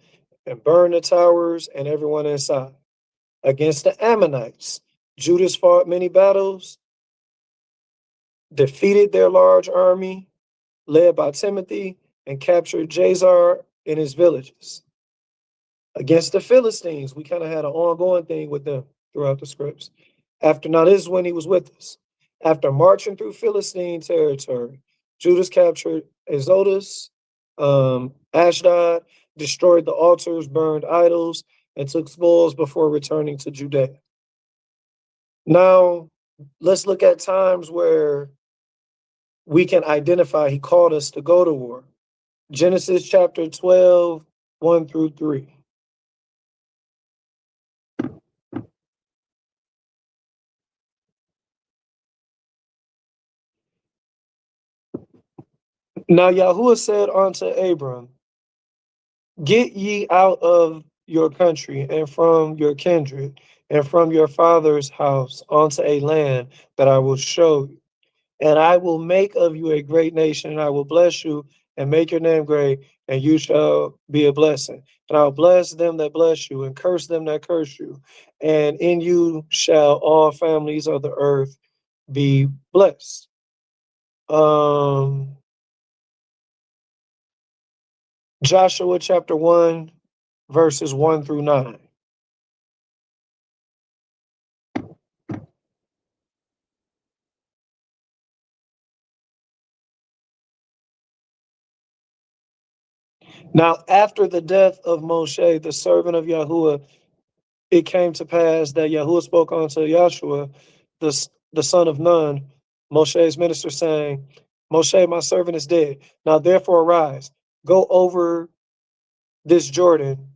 and burned the towers and everyone inside. Against the Ammonites, Judas fought many battles, defeated their large army, led by Timothy, and captured Jazar in his villages. Against the Philistines, we kind of had an ongoing thing with them throughout the scripts. Now this is when he was with us. After marching through Philistine territory, Judas captured Azotus, Ashdod, destroyed the altars, burned idols, and took spoils before returning to Judea. Now, let's look at times where we can identify he called us to go to war. Genesis chapter 12, 1 through 3. Now Yahuwah said unto Abram, get ye out of your country and from your kindred and from your father's house unto a land that I will show you. And I will make of you a great nation, and I will bless you and make your name great, and you shall be a blessing. And I'll bless them that bless you and curse them that curse you. And in you shall all families of the earth be blessed. Joshua chapter 1, verses 1 through 9. Now, after the death of Moshe, the servant of Yahuwah, it came to pass that Yahuwah spoke unto Joshua, the son of Nun, Moshe's minister, saying, Moshe, my servant, is dead. Now therefore arise, go over this Jordan,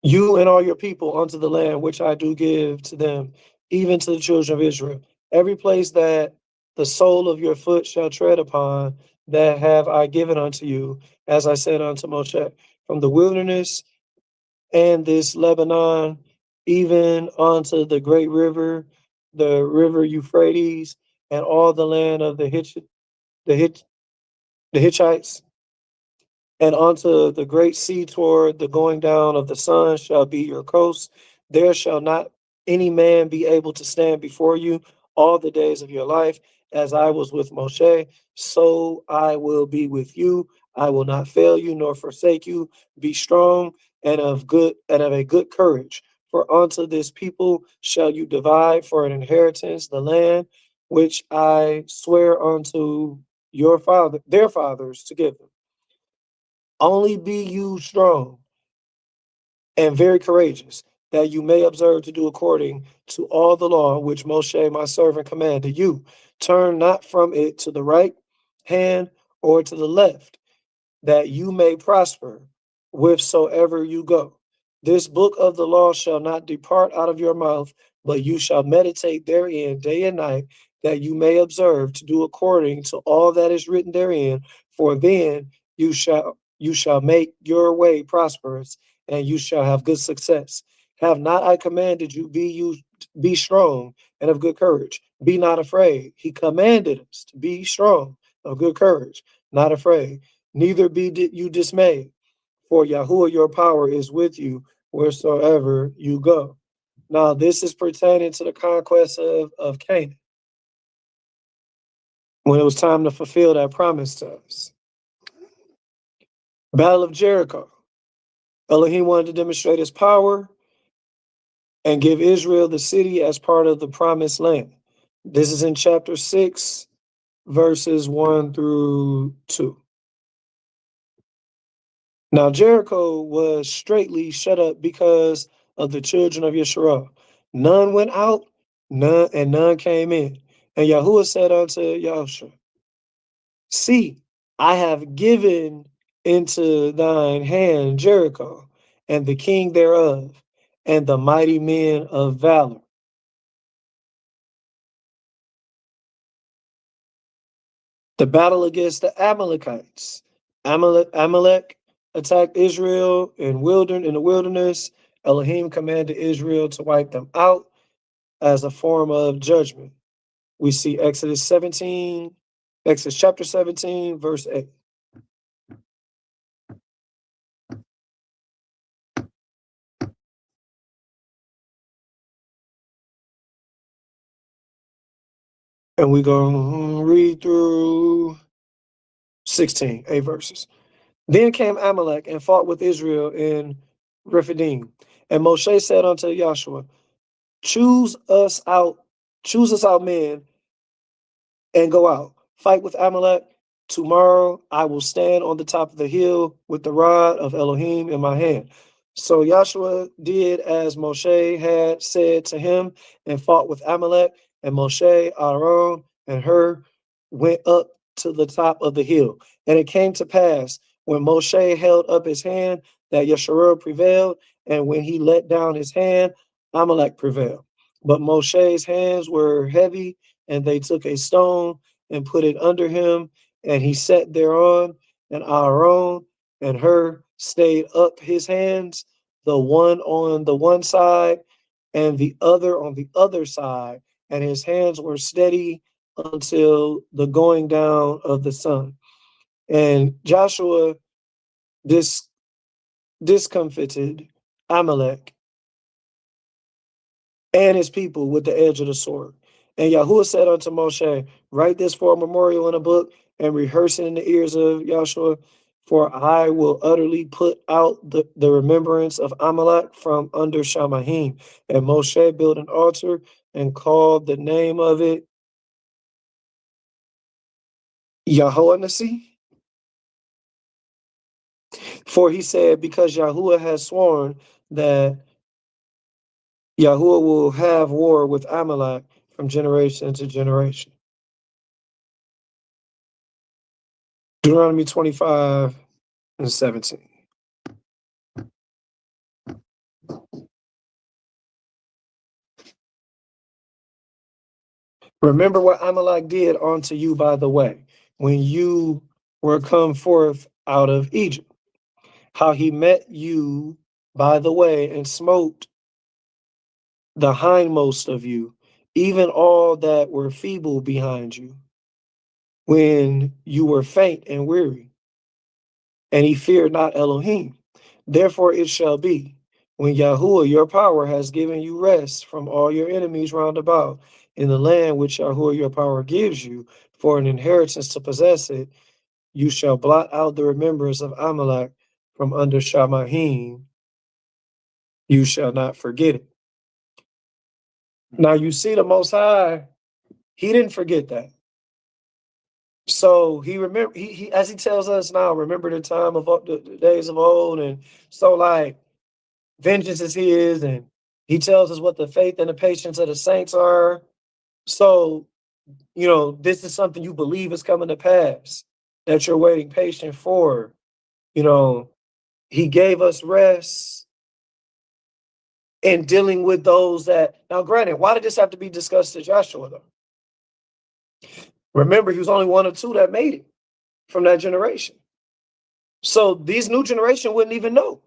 you and all your people, unto the land which I do give to them, even to the children of Israel. Every place that the sole of your foot shall tread upon, that have I given unto you, as I said unto Moshe, from the wilderness and this Lebanon, even unto the great river, the river Euphrates, and all the land of the Hitch, the Hittites, and unto the great sea toward the going down of the sun shall be your coast. There shall not any man be able to stand before you all the days of your life. As I was with Moshe, so I will be with you. I will not fail you nor forsake you. Be strong and of a good courage. For unto this people shall you divide for an inheritance the land which I swear unto their fathers to give them. Only be you strong and very courageous, that you may observe to do according to all the law which Moshe my servant commanded you. Turn not from it to the right hand or to the left, that you may prosper whithersoever you go. This book of the law shall not depart out of your mouth, but you shall meditate therein day and night, that you may observe to do according to all that is written therein. For then you shall make your way prosperous, and you shall have good success. Have not I commanded you, be strong and of good courage? Be not afraid. He commanded us to be strong, of good courage, not afraid. Neither be you dismayed, for Yahuwah your power is with you wheresoever you go. Now, this is pertaining to the conquest of Canaan, when it was time to fulfill that promise to us. Battle of Jericho. Elohim wanted to demonstrate his power and give Israel the city as part of the promised land. This is in chapter 6, verses 1 through 2. Now Jericho was straitly shut up because of the children of Yisrael. None went out, none came in. And Yahuwah said unto Yahushua, see, I have given into thine hand Jericho, and the king thereof, and the mighty men of valor. The battle against the Amalekites. Amalek attacked Israel in the wilderness. Elohim commanded Israel to wipe them out as a form of judgment. We see Exodus chapter 17, verse 8. And we're going to read through 16, 8 verses. Then came Amalek and fought with Israel in Rephidim. And Moshe said unto Joshua, choose us out men and go out, fight with Amalek. Tomorrow I will stand on the top of the hill with the rod of Elohim in my hand. So Joshua did as Moshe had said to him and fought with Amalek. And Moshe, Aaron, and Hur went up to the top of the hill. And it came to pass when Moshe held up his hand that Yeshurun prevailed, and when he let down his hand, Amalek prevailed. But Moshe's hands were heavy, and they took a stone and put it under him, and he sat thereon, and Aaron and Hur stayed up his hands, the one on the one side and the other on the other side, and his hands were steady until the going down of the sun. And Joshua discomfited Amalek and his people with the edge of the sword. And Yahuwah said unto Moshe, write this for a memorial in a book and rehearse it in the ears of Yahshua, for I will utterly put out the remembrance of Amalek from under Shamahim. And Moshe built an altar and called the name of it Yahuwah Nasi. For he said, because Yahuwah has sworn that Yahuwah will have war with Amalek from generation to generation. Deuteronomy 25 and 17. Remember what Amalek did unto you by the way, when you were come forth out of Egypt, how he met you by the way and smote the hindmost of you, even all that were feeble behind you, when you were faint and weary, and he feared not Elohim. Therefore it shall be, when Yahuwah your power has given you rest from all your enemies round about, in the land which Yahuwah your power gives you for an inheritance to possess it, you shall blot out the remembrance of Amalek from under Shamahim. You shall not forget it. Now you see the Most High, he didn't forget that. So he remember he as he tells us now, remember the time of the days of old, and so like vengeance is his, and he tells us what the faith and the patience of the saints are. So this is something you believe is coming to pass, that you're waiting patient for. He gave us rest in dealing with those that. Now, granted, why did this have to be discussed to Joshua though? Remember, he was only one or two that made it from that generation. So these new generation wouldn't even know.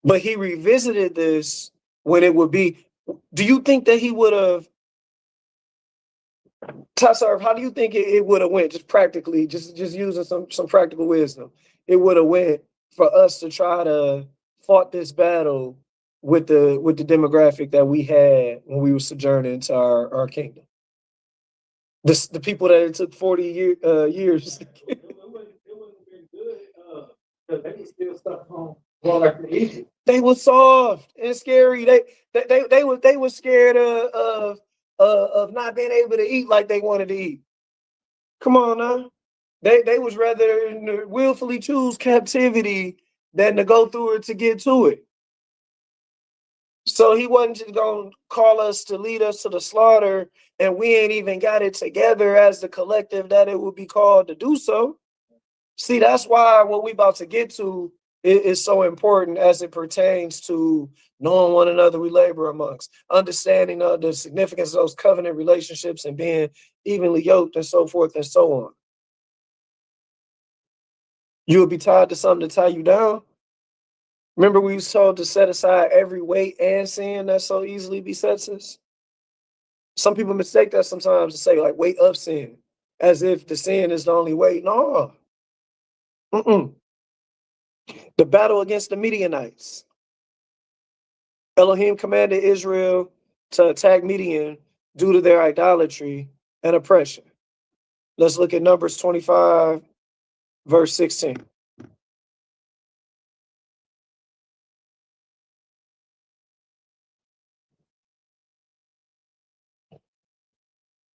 But he revisited this when it would be. Do you think that he would have, Tassar, how do you think it would have went, just practically, just using some practical wisdom? It would have went for us to try to fought this battle with the demographic that we had when we were sojourning into our kingdom. The people that it took 40 years. It wouldn't have been good. They still stuck home. They were soft and scary. They were scared of not being able to eat like they wanted to eat. Come on now. They was rather willfully choose captivity than to go through it to get to it. So he wasn't just going to call us to lead us to the slaughter, and we ain't even got it together as the collective that it would be called to do so. See, that's why what we about to get to is so important as it pertains to knowing one another we labor amongst, understanding the significance of those covenant relationships and being evenly yoked and so forth and so on. You will be tied to something to tie you down. Remember, we was told to set aside every weight and sin that so easily besets us. Some people mistake that sometimes to say like weight of sin, as if the sin is the only weight. No. The battle against the Midianites. Elohim commanded Israel to attack Midian due to their idolatry and oppression. Let's look at Numbers 25, verse 16.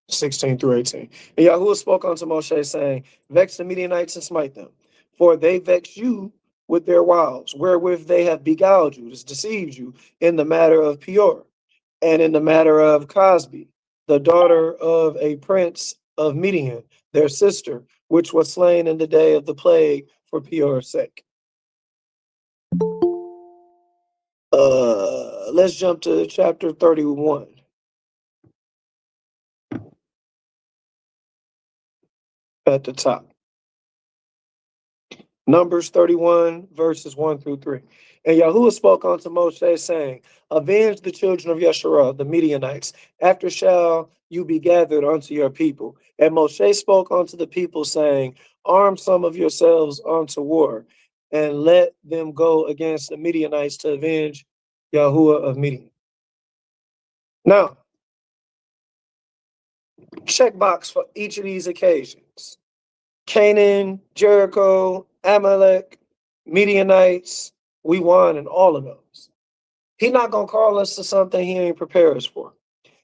16 through 18. And Yahuwah spoke unto Moshe, saying, vex the Midianites and smite them, for they vex you with their wiles, wherewith they have beguiled you, deceived you in the matter of Peor, and in the matter of Cosbi, the daughter of a prince of Midian, their sister, which was slain in the day of the plague for Peor's sake. Let's jump to chapter 31. At the top. Numbers 31, verses 1 through 3. And Yahuwah spoke unto Moshe, saying, avenge the children of Yasharah, the Midianites, after shall you be gathered unto your people. And Moshe spoke unto the people, saying, arm some of yourselves unto war, and let them go against the Midianites to avenge Yahuwah of Midian. Now, check box for each of these occasions. Canaan, Jericho, Amalek, Midianites, we won in all of those. He's not going to call us to something he ain't prepared us for.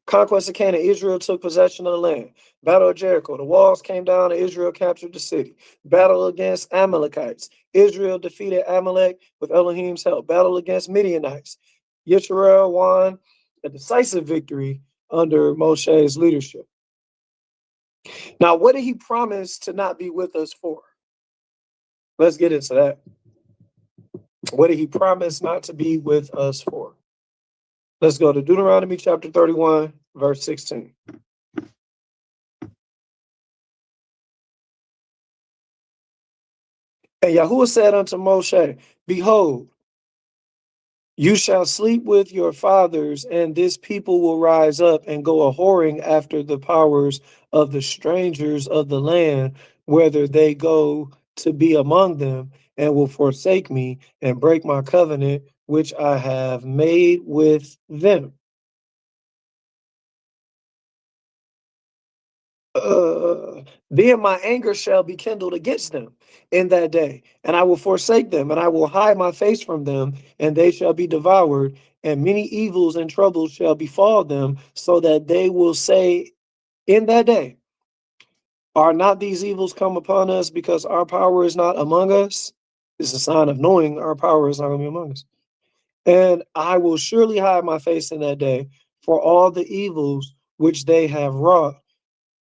Conquest of Canaan, Israel took possession of the land. Battle of Jericho, the walls came down and Israel captured the city. Battle against Amalekites, Israel defeated Amalek with Elohim's help. Battle against Midianites, Yisrael won a decisive victory under Moshe's leadership. Now, what did he promise to not be with us for? Let's get into that. What did he promise not to be with us for? Let's go to Deuteronomy chapter 31, verse 16. And Yahuwah said unto Moshe, Behold, you shall sleep with your fathers, and this people will rise up and go a whoring after the powers of the strangers of the land, whether they go to be among them, and will forsake me and break my covenant which I have made with them. Then my anger shall be kindled against them in that day, and I will forsake them, and I will hide my face from them, and they shall be devoured, and many evils and troubles shall befall them, so that they will say in that day, are not these evils come upon us because our power is not among us? It's a sign of knowing our power is not going to be among us. And I will surely hide my face in that day for all the evils which they have wrought,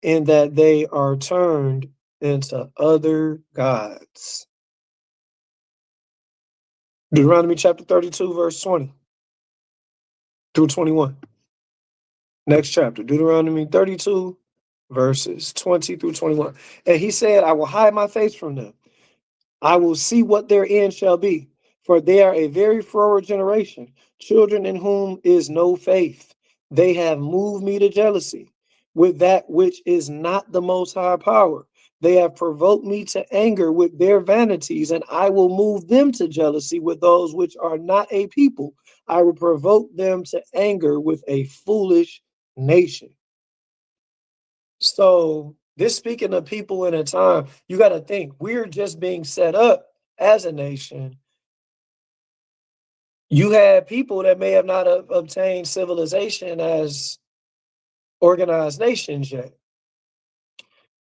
in that they are turned into other gods. Deuteronomy chapter 32, verse 20 through 21. Next chapter, Deuteronomy 32, verses 20 through 21. And he said, I will hide my face from them. I will see what their end shall be, for they are a very froward generation, children in whom is no faith. They have moved me to jealousy with that which is not the most high power. They have provoked me to anger with their vanities, and I will move them to jealousy with those which are not a people. I will provoke them to anger with a foolish nation. So this speaking of people in a time, you got to think we're just being set up as a nation. You had people that may have not obtained civilization as organized nations yet,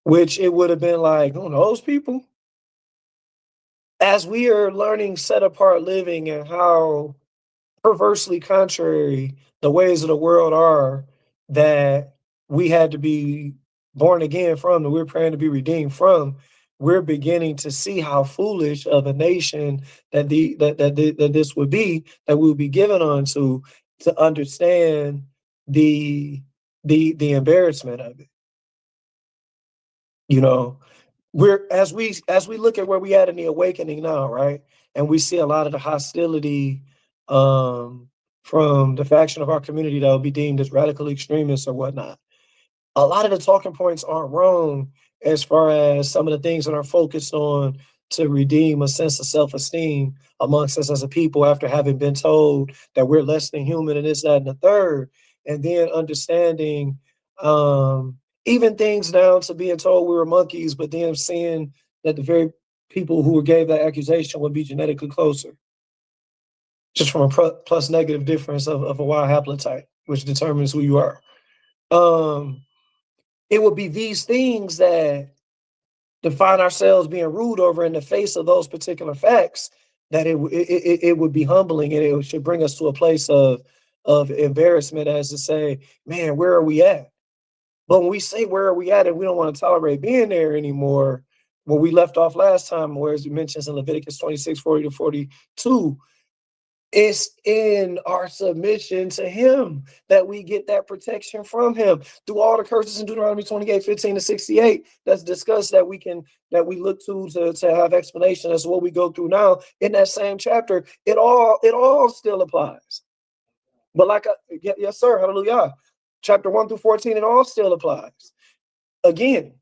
which it would have been like, oh, those people. As we are learning set apart living and how perversely contrary the ways of the world are, that we had to be born again from, that we're praying to be redeemed from, we're beginning to see how foolish of a nation that this would be, that we would be given onto, to understand the embarrassment of it. You know, we're as we look at where we at in the awakening now, right? And we see a lot of the hostility from the faction of our community that will be deemed as radical extremists or whatnot. A lot of the talking points aren't wrong as far as some of the things that are focused on to redeem a sense of self-esteem amongst us as a people after having been told that we're less than human and this, that, and the third, and then understanding even things down to being told we were monkeys, but then seeing that the very people who gave that accusation would be genetically closer, just from a plus negative difference of a Y haplotype, which determines who you are. It would be these things that define ourselves being ruled over in the face of those particular facts, that it would be humbling, and it should bring us to a place of embarrassment, as to say, man, where are we at? But when we say where are we at and we don't want to tolerate being there anymore, where we left off last time, where it mentions in Leviticus 26, 40 to 42, it's in our submission to him that we get that protection from him through all the curses in Deuteronomy 28, 15 to 68. That's discussed, that we look to have explanation as to what we go through now in that same chapter. It all still applies. But yes, sir, hallelujah. Chapter 1 through 14, it all still applies. Again,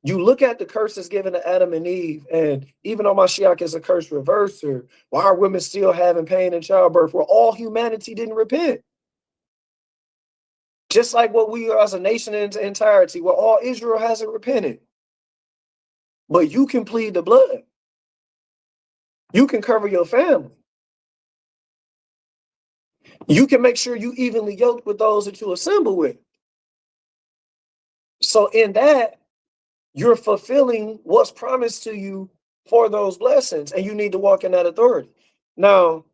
you look at the curses given to Adam and Eve, and even though Mashiach is a curse reverser, why are women still having pain in childbirth? Where all humanity didn't repent. Just like what we are as a nation in its entirety, where all Israel hasn't repented. But you can plead the blood. You can cover your family. You can make sure you evenly yoked with those that you assemble with. So in that, you're fulfilling what's promised to you for those blessings, and you need to walk in that authority. Now,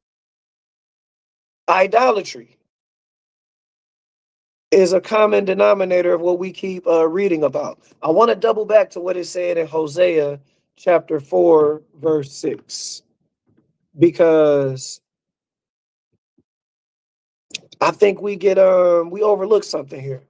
idolatry is a common denominator of what we keep reading about. I want to double back to what it said in Hosea chapter 4, verse 6, because I think we overlook something here.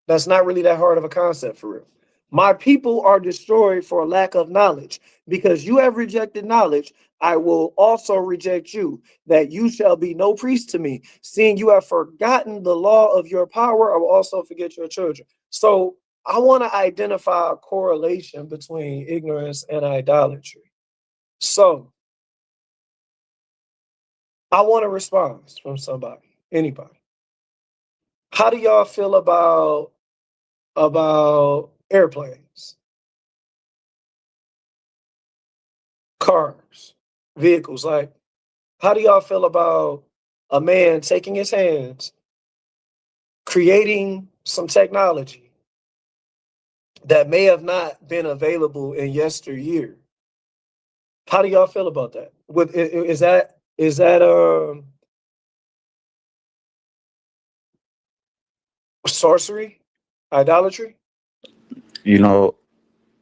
That's not really that hard of a concept for real. My people are destroyed for lack of knowledge. Because you have rejected knowledge, I will also reject you, that you shall be no priest to me. Seeing you have forgotten the law of your power, I will also forget your children. So I want to identify a correlation between ignorance and idolatry. So I want a response from somebody, anybody. How do y'all feel about airplanes, cars, vehicles? Like, how do y'all feel about a man taking his hands, creating some technology that may have not been available in yesteryear? How do y'all feel about that? Is that sorcery, idolatry? You know,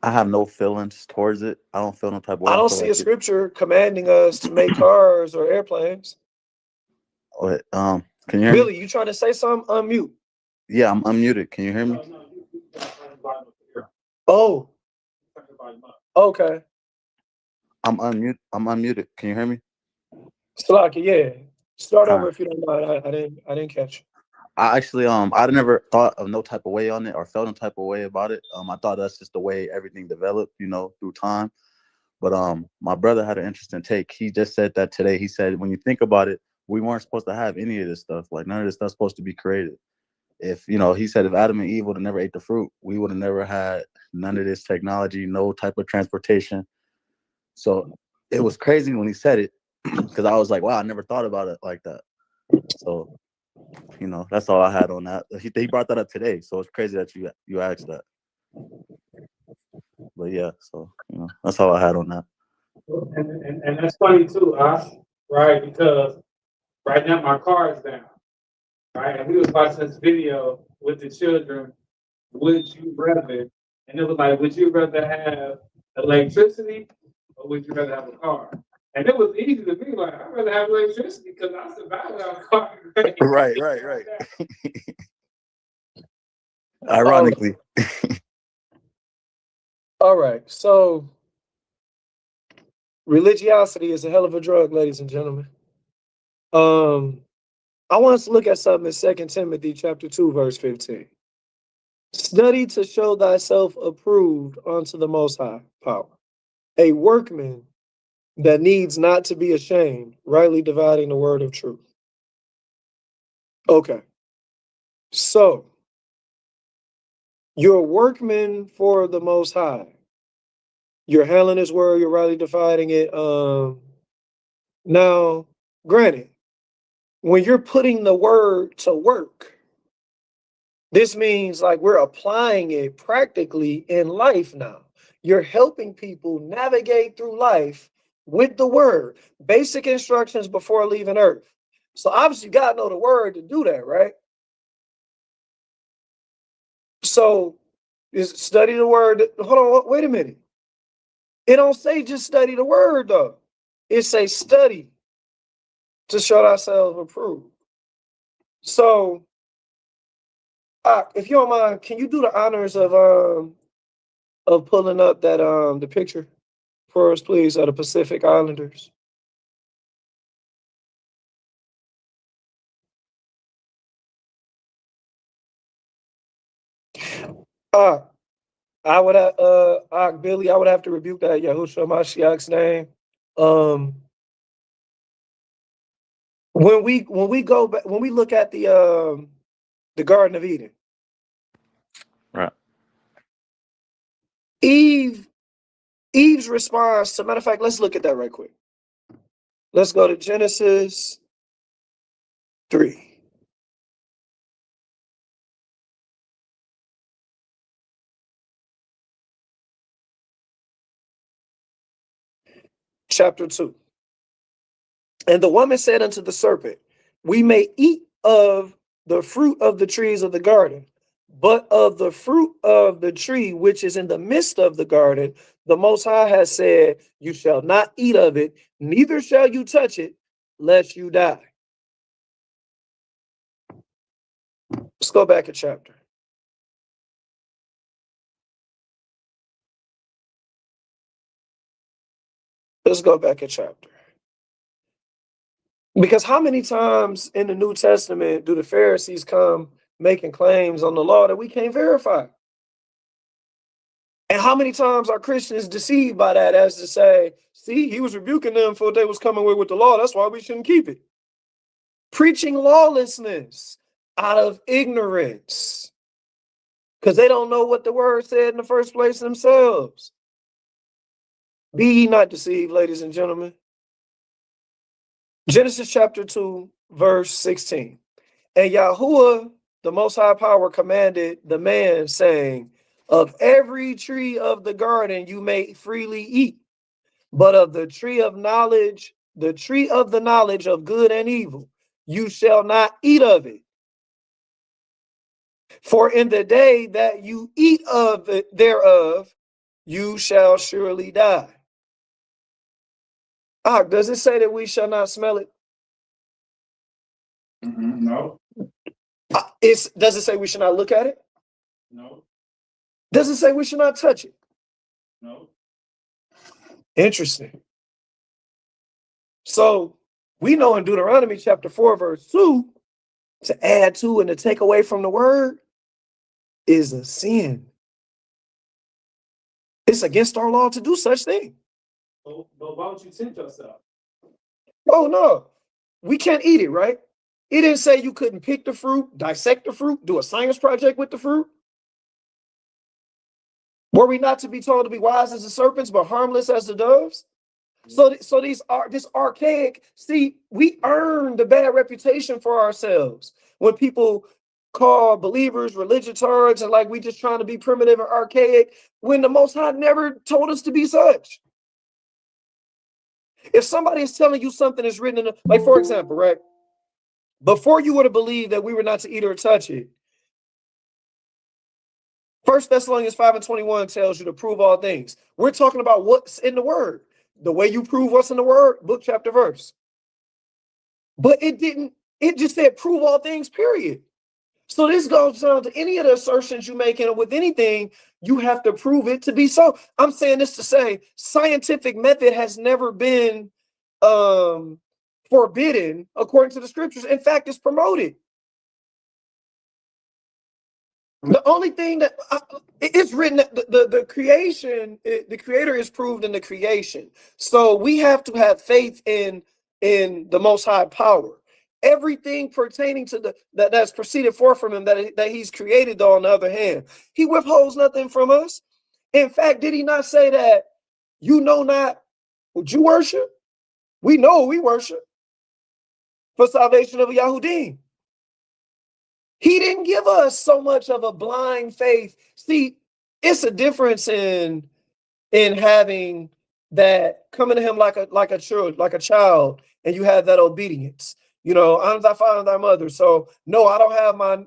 I have no feelings towards it. I don't feel no type of way. I I don't feel see like a scripture commanding us to make cars or airplanes. wait, can you hear me? Billy, you trying to say something? Unmute. Yeah, I'm unmuted. Can you hear me? Oh, okay. I'm unmuted. Can you hear me? Slaki, yeah. Start All over right. if you don't mind. I didn't catch you. I actually I never thought of no type of way on it or felt no type of way about it. I thought that's just the way everything developed, through time. But my brother had an interesting take. He just said that today. He said when you think about it, we weren't supposed to have any of this stuff. Like none of this stuff's supposed to be created. If he said if Adam and Eve would have never ate the fruit, we would have never had none of this technology, no type of transportation. So it was crazy when he said it because I was like, wow, I never thought about it like that. So that's all I had on that. He brought that up today, so it's crazy that you asked that. But yeah, so that's all I had on that. And that's funny too, right? Because right now my car is down, right? And we was watching this video with the children. Would you rather? And it was like, would you rather have electricity or would you rather have a car? And it was easy to be like, I'd rather have electricity because I survive without a car. Right. Oh, Ironically. all right. So religiosity is a hell of a drug, ladies and gentlemen. I want us to look at something in 2 Timothy chapter 2, verse 15. Study to show thyself approved unto the most high power, a workman that needs not to be ashamed, rightly dividing the word of truth. Okay. So you're a workman for the most high. You're handling his word, you're rightly dividing it. Now, granted, when you're putting the word to work, this means like we're applying it practically in life now. You're helping people navigate through life with the word, basic instructions before leaving earth. So obviously you gotta know the word to do that, right? So is study the word. Hold on, wait a minute. It don't say just study the word though. It say study to show thyself approved. So if you don't mind, can you do the honors of pulling up that the picture for us, please, of the Pacific Islanders? Uh I would have Billy, I would have to rebuke that Yahushua Mashiach's name. Um when we go back, when we look at the Garden of Eden, Right. Eve's response to, matter of fact, let's look at that right quick. Let's go to Genesis 3. Chapter 2. And the woman said unto the serpent, we may eat of the fruit of the trees of the garden, but of the fruit of the tree which is in the midst of the garden, the Most High has said, you shall not eat of it, neither shall you touch it, lest you die. Let's go back a chapter. Let's go back a chapter. Because how many times in the New Testament do the Pharisees come making claims on the law that we can't verify? And how many times are Christians deceived by that, as to say, see, he was rebuking them for what they was coming with the law. That's why we shouldn't keep it. Preaching lawlessness out of ignorance, because they don't know what the word said in the first place themselves. Be ye not deceived, ladies and gentlemen. Genesis chapter 2, verse 16. And Yahuwah, the Most High Power, commanded the man, saying, of every tree of the garden you may freely eat, but of the tree of knowledge, the tree of the knowledge of good and evil, you shall not eat of it. For in the day that you eat of it thereof, you shall surely die. Does it say that we shall not smell it? No. Does it say we should not look at it? No. Does it say we should not touch it? No. Interesting. So we know in Deuteronomy chapter 4, verse 2, to add to and to take away from the word is a sin. It's against our law to do such thing. But why would you tempt yourself? Oh, no. We can't eat it, right? It didn't say you couldn't pick the fruit, dissect the fruit, do a science project with the fruit. Were we not to be told to be wise as the serpents, but harmless as the doves? So this archaic, see, we earned a bad reputation for ourselves when people call believers religiotards and like we just trying to be primitive and archaic, when the Most High never told us to be such. If somebody is telling you something is written in, like for example, right? Before you would have believed that we were not to eat or touch it, 1 Thessalonians 5:21 tells you to prove all things. We're talking about what's in the word. The way you prove what's in the word, book, chapter, verse. But it didn't, it just said prove all things, period. So this goes down to any of the assertions you make, and with anything, you have to prove it to be so. I'm saying this to say scientific method has never been forbidden according to the scriptures. In fact, it's promoted. The only thing that it's written that the creation, the creator is proved in the creation. So we have to have faith in the Most High Power. Everything pertaining to that's proceeded forth from him that he's created, though, on the other hand, he withholds nothing from us. In fact, did he not say that you know not what you worship? We know we worship for salvation of Yahudim. He didn't give us so much of a blind faith. See, it's a difference in having that coming to him like a child, and you have that obedience. You know, honor thy father and thy mother. So no, I don't have my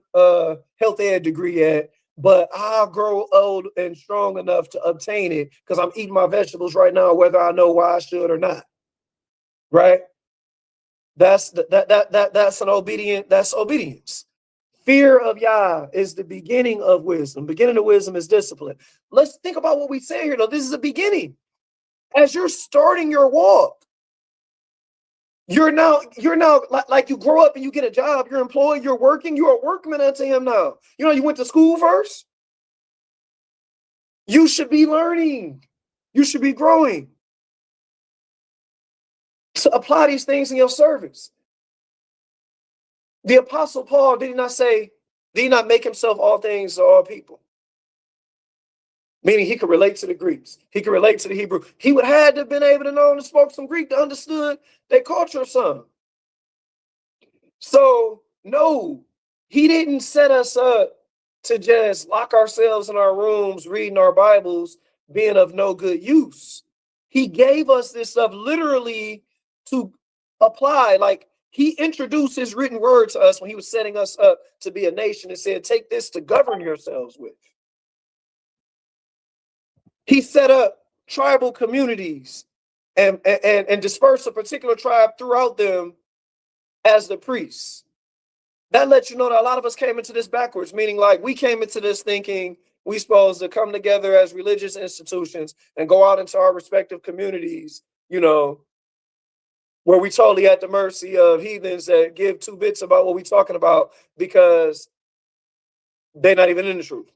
health ed degree yet, but I'll grow old and strong enough to obtain it because I'm eating my vegetables right now, whether I know why I should or not. Right? That's an obedient. That's obedience. Fear of Yah is the beginning of wisdom. Beginning of wisdom is discipline. Let's think about what we say here, though. This is a beginning. As you're starting your walk, you're now like you grow up and you get a job, you're employed, you're working, you're a workman unto him now. You know, you went to school first. You should be learning. You should be growing to apply these things in your service. The Apostle Paul, did he not make himself all things to all people? Meaning he could relate to the Greeks. He could relate to the Hebrew. He would have to have been able to know and spoke some Greek to understood their culture some. So, no, he didn't set us up to just lock ourselves in our rooms, reading our Bibles, being of no good use. He gave us this stuff literally to apply. Like, he introduced his written word to us when he was setting us up to be a nation and said, take this to govern yourselves with. He set up tribal communities and dispersed a particular tribe throughout them as the priests. That lets you know that a lot of us came into this backwards, meaning like we came into this thinking we supposed to come together as religious institutions and go out into our respective communities, you know, where we totally at the mercy of heathens that give two bits about what we talking about because they're not even in the truth.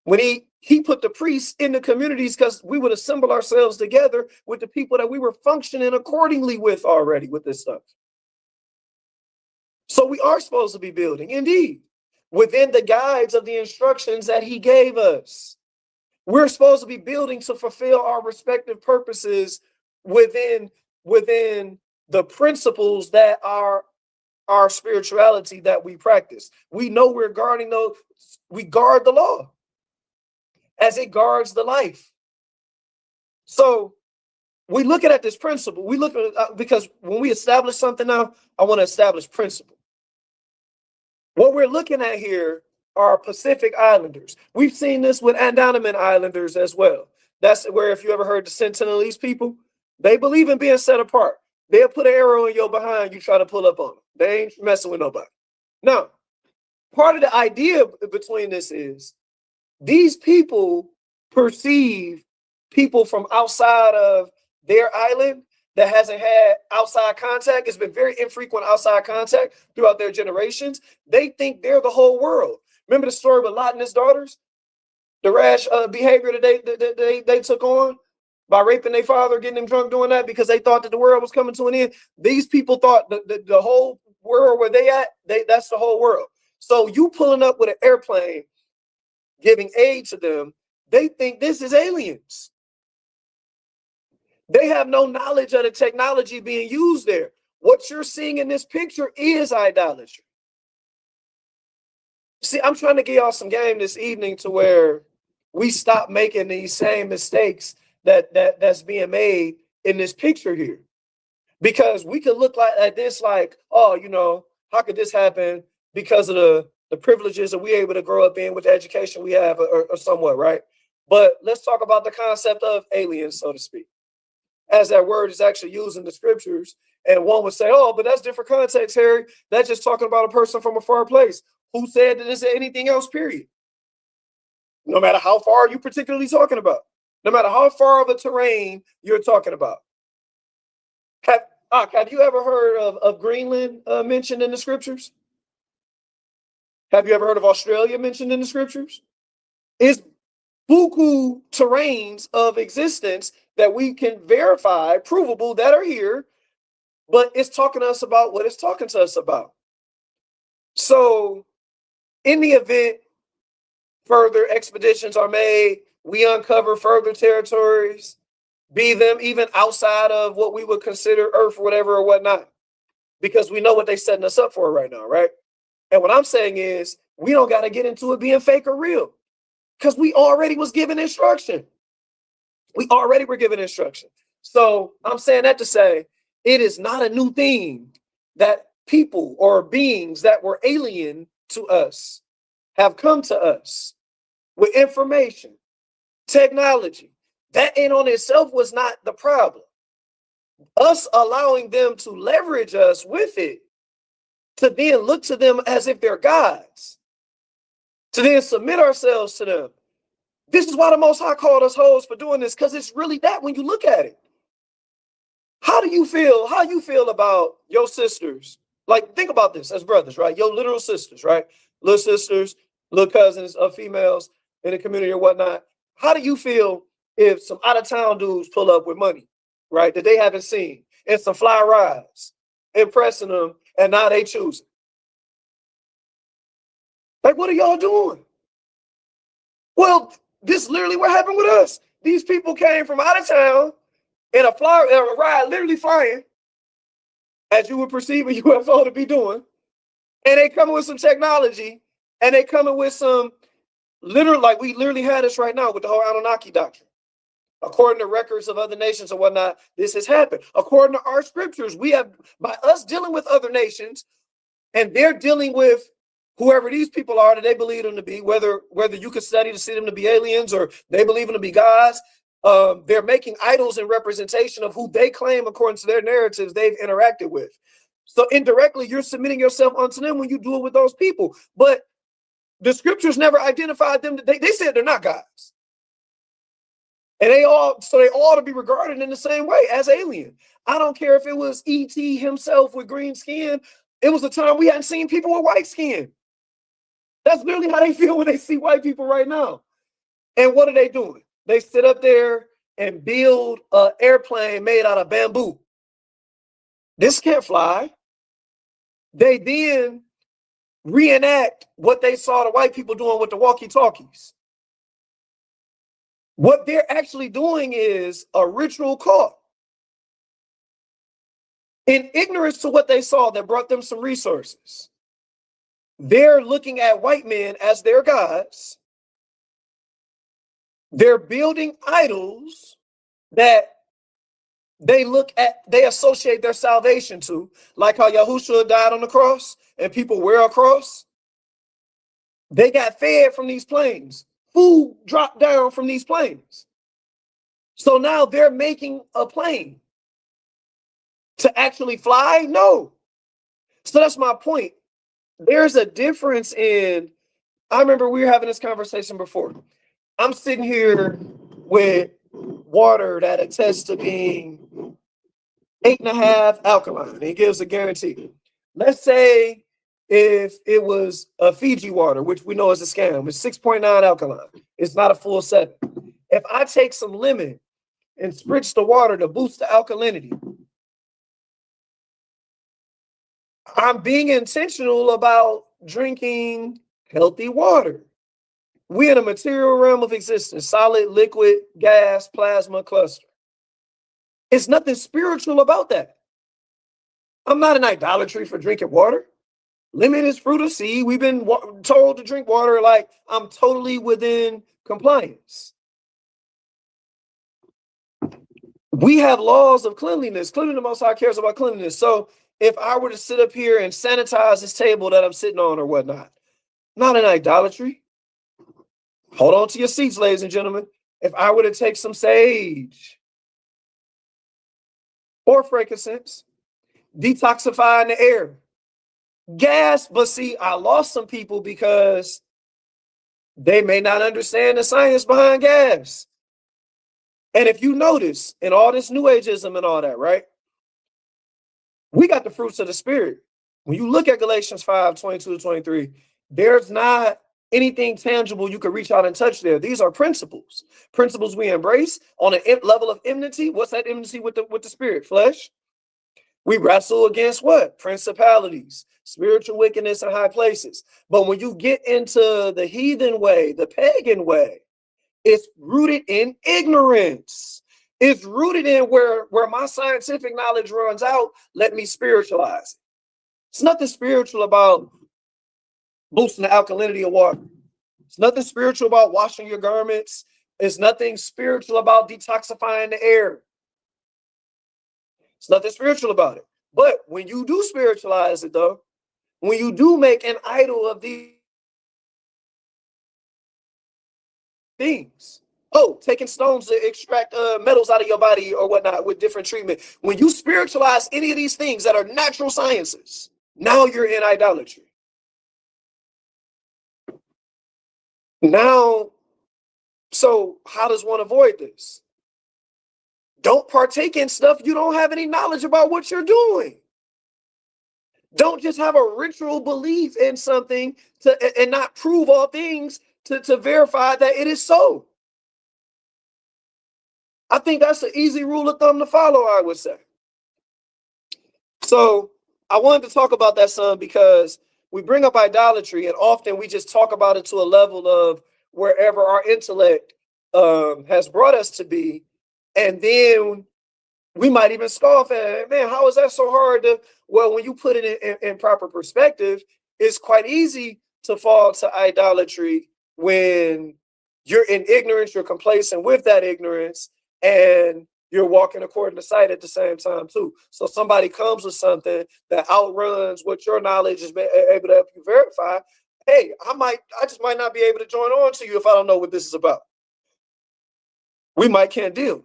When he put the priests in the communities because we would assemble ourselves together with the people that we were functioning accordingly with already with this stuff. So we are supposed to be building, indeed, within the guides of the instructions that he gave us. We're supposed to be building to fulfill our respective purposes within the principles that are our spirituality that we practice. We know we're guarding those. We guard the law as it guards the life. So we looking at this principle. We look at because when we establish something now, I want to establish principle. What we're looking at here are Pacific Islanders. We've seen this with Andaman Islanders as well. That's where, if you ever heard the Sentinelese people, they believe in being set apart. They'll put an arrow in your behind, you try to pull up on them. They ain't messing with nobody. Now, part of the idea between this is these people perceive people from outside of their island that hasn't had outside contact. It's been very infrequent outside contact throughout their generations. They think they're the whole world. Remember the story with Lot and his daughters? The rash behavior that they took on by raping their father, getting them drunk, doing that because they thought that the world was coming to an end. These people thought the whole world where they at, that's the whole world. So you pulling up with an airplane, giving aid to them, they think this is aliens. They have no knowledge of the technology being used there. What you're seeing in this picture is idolatry. See, I'm trying to give y'all some game this evening to where we stop making these same mistakes that's being made in this picture here. Because we could look at this like, oh, you know, how could this happen because of the privileges that we're able to grow up in with the education we have or somewhat, right? But let's talk about the concept of aliens, so to speak, as that word is actually used in the scriptures. And one would say, oh, but that's different context, Harry. That's just talking about a person from a far place. Who said that it's anything else, period? No matter how far you're particularly talking about, no matter how far of a terrain you're talking about. Have you ever heard of Greenland mentioned in the scriptures? Have you ever heard of Australia mentioned in the scriptures? It's buku terrains of existence that we can verify, provable, that are here, but it's talking to us about what it's talking to us about. So in the event further expeditions are made, we uncover further territories, be them even outside of what we would consider Earth or whatever or whatnot, because we know what they're setting us up for right now, right? And what I'm saying is we don't got to get into it being fake or real because we already was given instruction. We already were given instruction. So I'm saying that to say it is not a new thing that people or beings that were alien to us have come to us with information, technology. That in on itself was not the problem. Us allowing them to leverage us with it, to then look to them as if they're gods, to then submit ourselves to them. This is why the Most High called us hoes for doing this, because it's really that when you look at it. How do you feel? How you feel about your sisters? Like, think about this as brothers, right? Your literal sisters, right? Little sisters, little cousins of females in the community or whatnot. How do you feel if some out-of-town dudes pull up with money, right, that they haven't seen, and some fly rides, impressing them, and now they choosing? Like, what are y'all doing? Well, this literally what happened with us. These people came from out of town in a ride, literally flying, as you would perceive a UFO to be doing, and they coming with some technology, and they coming with some literal, like we literally had this right now with the whole Anunnaki doctrine. According to records of other nations or whatnot, this has happened. According to our scriptures, we have, by us dealing with other nations, and they're dealing with whoever these people are that they believe them to be, whether you could study to see them to be aliens or they believe them to be gods, they're making idols in representation of who they claim, according to their narratives, they've interacted with. So indirectly, you're submitting yourself unto them when you do it with those people. But the scriptures never identified them. They said they're not gods. And they all to be regarded in the same way as alien. I don't care if it was E.T. himself with green skin. It was a time we hadn't seen people with white skin. That's literally how they feel when they see white people right now. And what are they doing? They sit up there and build an airplane made out of bamboo. This can't fly. They then reenact what they saw the white people doing with the walkie-talkies. What they're actually doing is a ritual cult. In ignorance to what they saw that brought them some resources, they're looking at white men as their gods. They're building idols that they associate their salvation to, like how Yahushua died on the cross and people wear a cross. They got fed from these planes. Food dropped down from these planes. So now they're making a plane to actually fly? No. So that's my point. There's a difference in, I remember we were having this conversation before. I'm sitting here with water that attests to being 8.5 alkaline. It gives a guarantee. Let's say if it was a Fiji water, which we know is a scam, it's 6.9 alkaline. It's not a full 7. If I take some lemon and spritz the water to boost the alkalinity, I'm being intentional about drinking healthy water. We're in a material realm of existence, solid, liquid, gas, plasma, cluster. It's nothing spiritual about that. I'm not in idolatry for drinking water. Lemon is fruit of seed. We've been told to drink water. Like, I'm totally within compliance. We have laws of cleanliness. Clearly, the Most High cares about cleanliness. So if I were to sit up here and sanitize this table that I'm sitting on or whatnot, not an idolatry. Hold on to your seats, ladies and gentlemen. If I were to take some sage or frankincense, detoxifying the air, gas, but see, I lost some people because they may not understand the science behind gas. And if you notice in all this new ageism and all that, right? We got the fruits of the spirit. When you look at Galatians 5:22-23, there's not anything tangible you can reach out and touch there. These are principles. Principles we embrace on a level of enmity. What's that enmity with the spirit? Flesh. We wrestle against what? Principalities, spiritual wickedness in high places. But when you get into the heathen way, the pagan way, it's rooted in ignorance. It's rooted in where my scientific knowledge runs out. Let me spiritualize it. It's nothing spiritual about boosting the alkalinity of water. It's nothing spiritual about washing your garments. It's nothing spiritual about detoxifying the air. It's nothing spiritual about it. But when you do spiritualize it, though, when you do make an idol of these things, taking stones to extract metals out of your body or whatnot with different treatment. When you spiritualize any of these things that are natural sciences, now you're in idolatry. Now, so how does one avoid this? Don't partake in stuff you don't have any knowledge about what you're doing. Don't just have a ritual belief in something and not prove all things to verify that it is so. I think that's an easy rule of thumb to follow, I would say. So I wanted to talk about that, son, because we bring up idolatry and often we just talk about it to a level of wherever our intellect has brought us to be. And then we might even scoff at it. Man, how is that so hard to, well, when you put it in proper perspective, it's quite easy to fall to idolatry when you're in ignorance, you're complacent with that ignorance, and you're walking according to sight at the same time too. So somebody comes with something that outruns what your knowledge is able to help you verify. Hey, I just might not be able to join on to you if I don't know what this is about. We can't deal.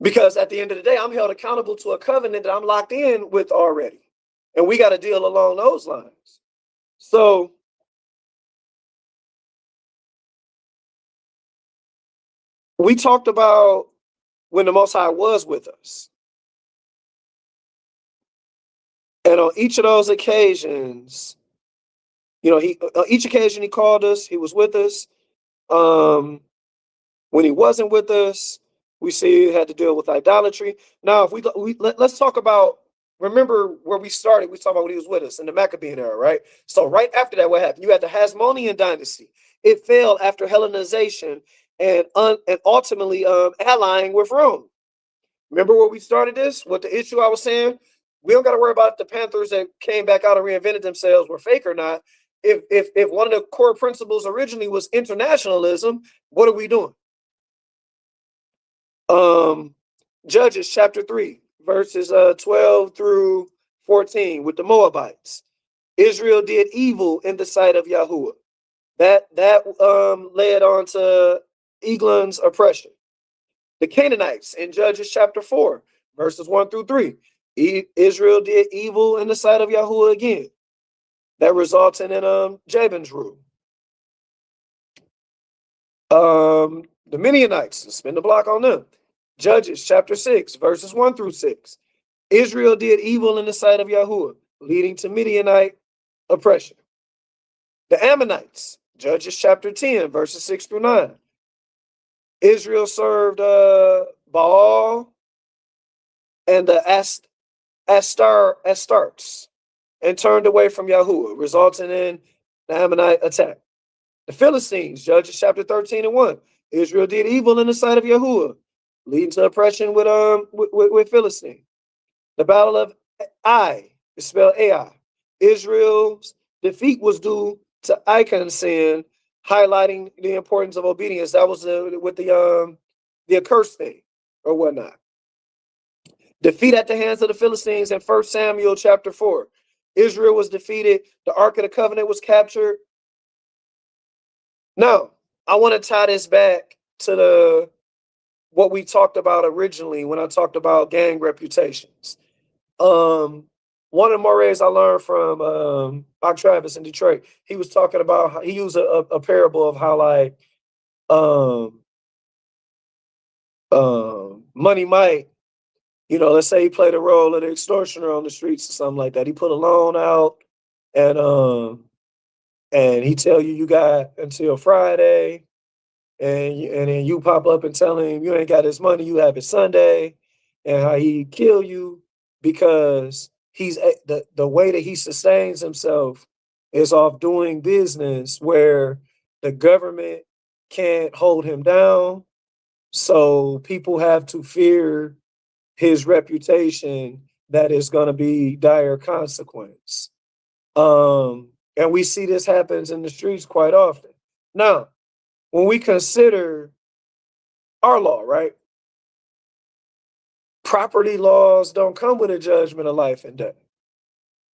Because at the end of the day, I'm held accountable to a covenant that I'm locked in with already. And we got to deal along those lines. So we talked about when the Most High was with us. And on each of those occasions, on each occasion he called us, he was with us. When he wasn't with us, we see he had to deal with idolatry. Now, if let's talk about, remember where we started. We talked about when he was with us in the Maccabean era, right? So right after that, what happened? You had the Hasmonean dynasty. It fell after Hellenization and ultimately allying with Rome. Remember where we started this? What the issue I was saying? We don't got to worry about the Panthers that came back out and reinvented themselves were fake or not. If one of the core principles originally was internationalism, what are we doing? Judges chapter 3, verses 12 through 14 with the Moabites. Israel did evil in the sight of Yahuwah. That led on to Eglon's oppression. The Canaanites in Judges chapter 4, verses 1 through 3. Israel did evil in the sight of Yahuwah again. That resulted in Jabin's rule. The Midianites, spin the block on them. Judges chapter 6, verses 1 through 6. Israel did evil in the sight of Yahuwah, leading to Midianite oppression. The Ammonites, Judges chapter 10, verses 6 through 9. Israel served Baal and the Astartes and turned away from Yahuwah, resulting in the Ammonite attack. The Philistines, Judges chapter 13 and 1. Israel did evil in the sight of Yahuwah, leading to oppression with Philistine. The Battle of Ai is spelled Ai. Israel's defeat was due to Achan's sin, highlighting the importance of obedience. That was with the accursed thing or whatnot. Defeat at the hands of the Philistines in 1 Samuel chapter 4. Israel was defeated. The Ark of the Covenant was captured. Now, I want to tie this back to what we talked about originally when I talked about gang reputations. One of the mores I learned from Bob Travis in Detroit, he was talking about how he used a parable of how like Money Mike, let's say he played a role of the extortioner on the streets or something like that. He put a loan out and he tell you got until Friday, and then you pop up and tell him you ain't got his money, you have it Sunday, and how he kill you because he's the way that he sustains himself is off doing business where the government can't hold him down. So people have to fear his reputation that is going to be dire consequence. And we see this happens in the streets quite often. Now, when we consider our law, right? Property laws don't come with a judgment of life and death.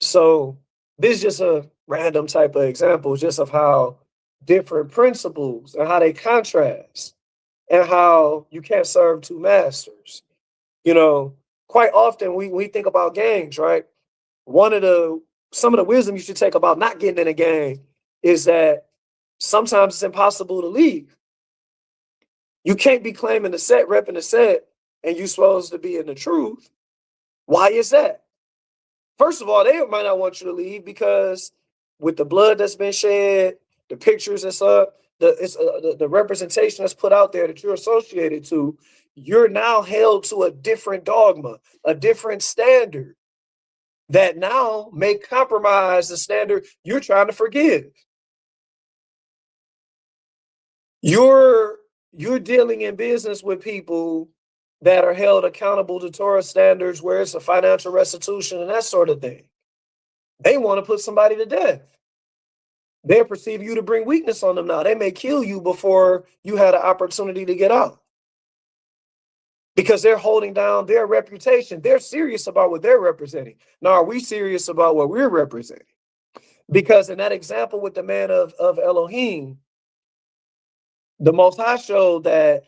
So this is just a random type of example just of how different principles and how they contrast and how you can't serve two masters. Quite often we think about gangs, right? Some of the wisdom you should take about not getting in a gang is that sometimes it's impossible to leave. You can't be claiming the set, repping the set, and you're supposed to be in the truth. Why is that? First of all, they might not want you to leave because with the blood that's been shed, the pictures that's up, the representation that's put out there that you're associated to, you're now held to a different dogma, a different standard that now may compromise the standard you're trying to forgive. You're dealing in business with people that are held accountable to Torah standards where it's a financial restitution and that sort of thing. They want to put somebody to death. They perceive you to bring weakness on them now. They may kill you before you had an opportunity to get out because they're holding down their reputation. They're serious about what they're representing. Now, are we serious about what we're representing? Because in that example with the man of Elohim, the Most High showed that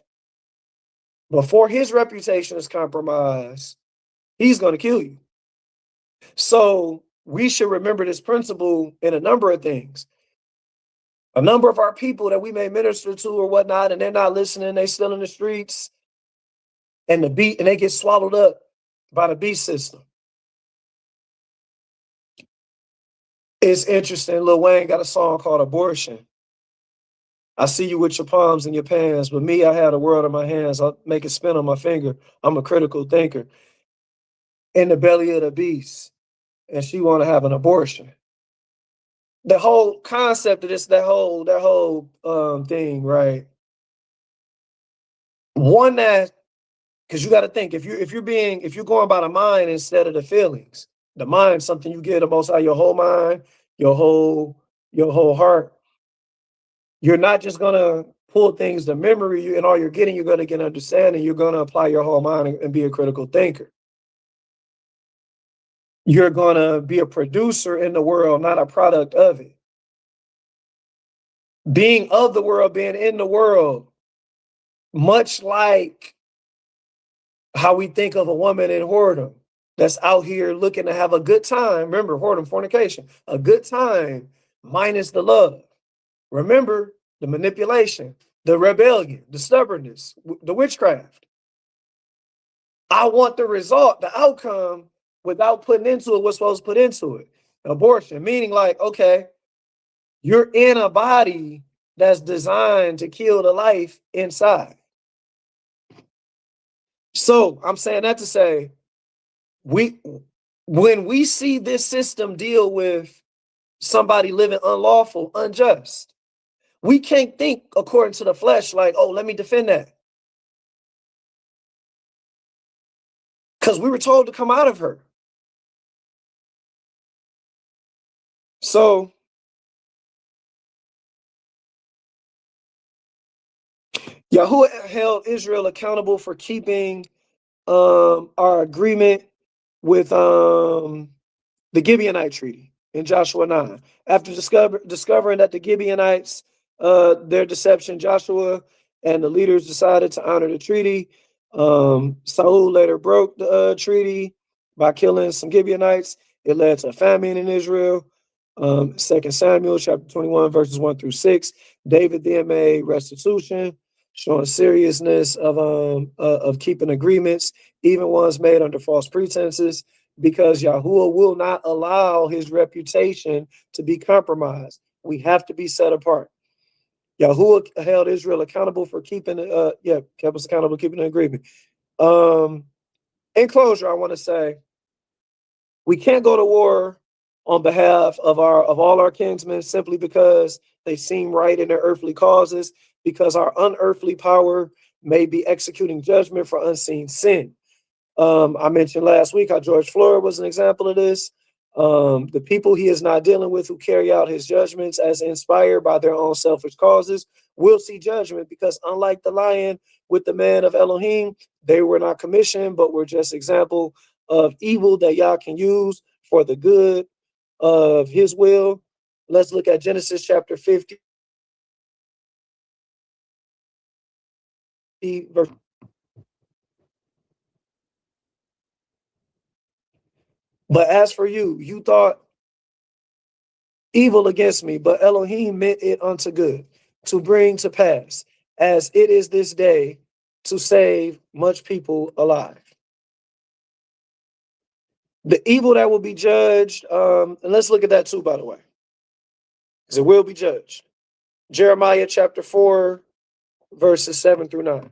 before his reputation is compromised, he's going to kill you. So we should remember this principle in a number of things. A number of our people that we may minister to or whatnot, and they're not listening, they still in the streets, and they get swallowed up by the beast system. It's interesting. Lil Wayne got a song called Abortion. I see you with your palms in your pants, but me, I had the world in my hands. I'll make it spin on my finger. I'm a critical thinker. In the belly of the beast, and she want to have an abortion. The whole concept of this, that whole thing, right? One that, because you got to think, if you're going by the mind instead of the feelings, the mind, something you get the most out of your whole mind, your whole heart. You're not just gonna pull things to memory, and all you're getting, you're gonna get understanding. You're gonna apply your whole mind and be a critical thinker. You're gonna be a producer in the world, not a product of it. Being of the world, being in the world, much like how we think of a woman in whoredom that's out here looking to have a good time. Remember, whoredom, fornication, a good time minus the love. Remember the manipulation, the rebellion, the stubbornness, the witchcraft. I want the result, the outcome, without putting into it what's supposed to put into it. Abortion, meaning like, okay, you're in a body that's designed to kill the life inside. So I'm saying that to say, when we see this system deal with somebody living unlawful, unjust, we can't think according to the flesh like, oh, let me defend that. Because we were told to come out of her. So Yahuwah held Israel accountable for keeping our agreement with the Gibeonite treaty in Joshua 9. After discovering that the Gibeonites, their deception, Joshua and the leaders decided to honor the treaty. Saul later broke the treaty by killing some Gibeonites. It led to a famine in Israel. 2 Samuel chapter 21, verses 1 through 6. David then made restitution, showing seriousness of keeping agreements, even ones made under false pretenses, because Yahuwah will not allow his reputation to be compromised. We have to be set apart. Yahuwah held Israel accountable for kept us accountable, keeping an agreement. In closure, I want to say we can't go to war on behalf of all our kinsmen simply because they seem right in their earthly causes, because our unearthly power may be executing judgment for unseen sin. I mentioned last week how George Floyd was an example of this. The people he is not dealing with who carry out his judgments as inspired by their own selfish causes will see judgment, because unlike the lion with the man of Elohim, they were not commissioned, but were just example of evil that Yah can use for the good of his will. Let's look at Genesis chapter 50, verse. But as for you, you thought evil against me, but Elohim meant it unto good, to bring to pass, as it is this day, to save much people alive. The evil that will be judged, and let's look at that too, by the way, because it will be judged. Jeremiah chapter 4, verses 7 through 9.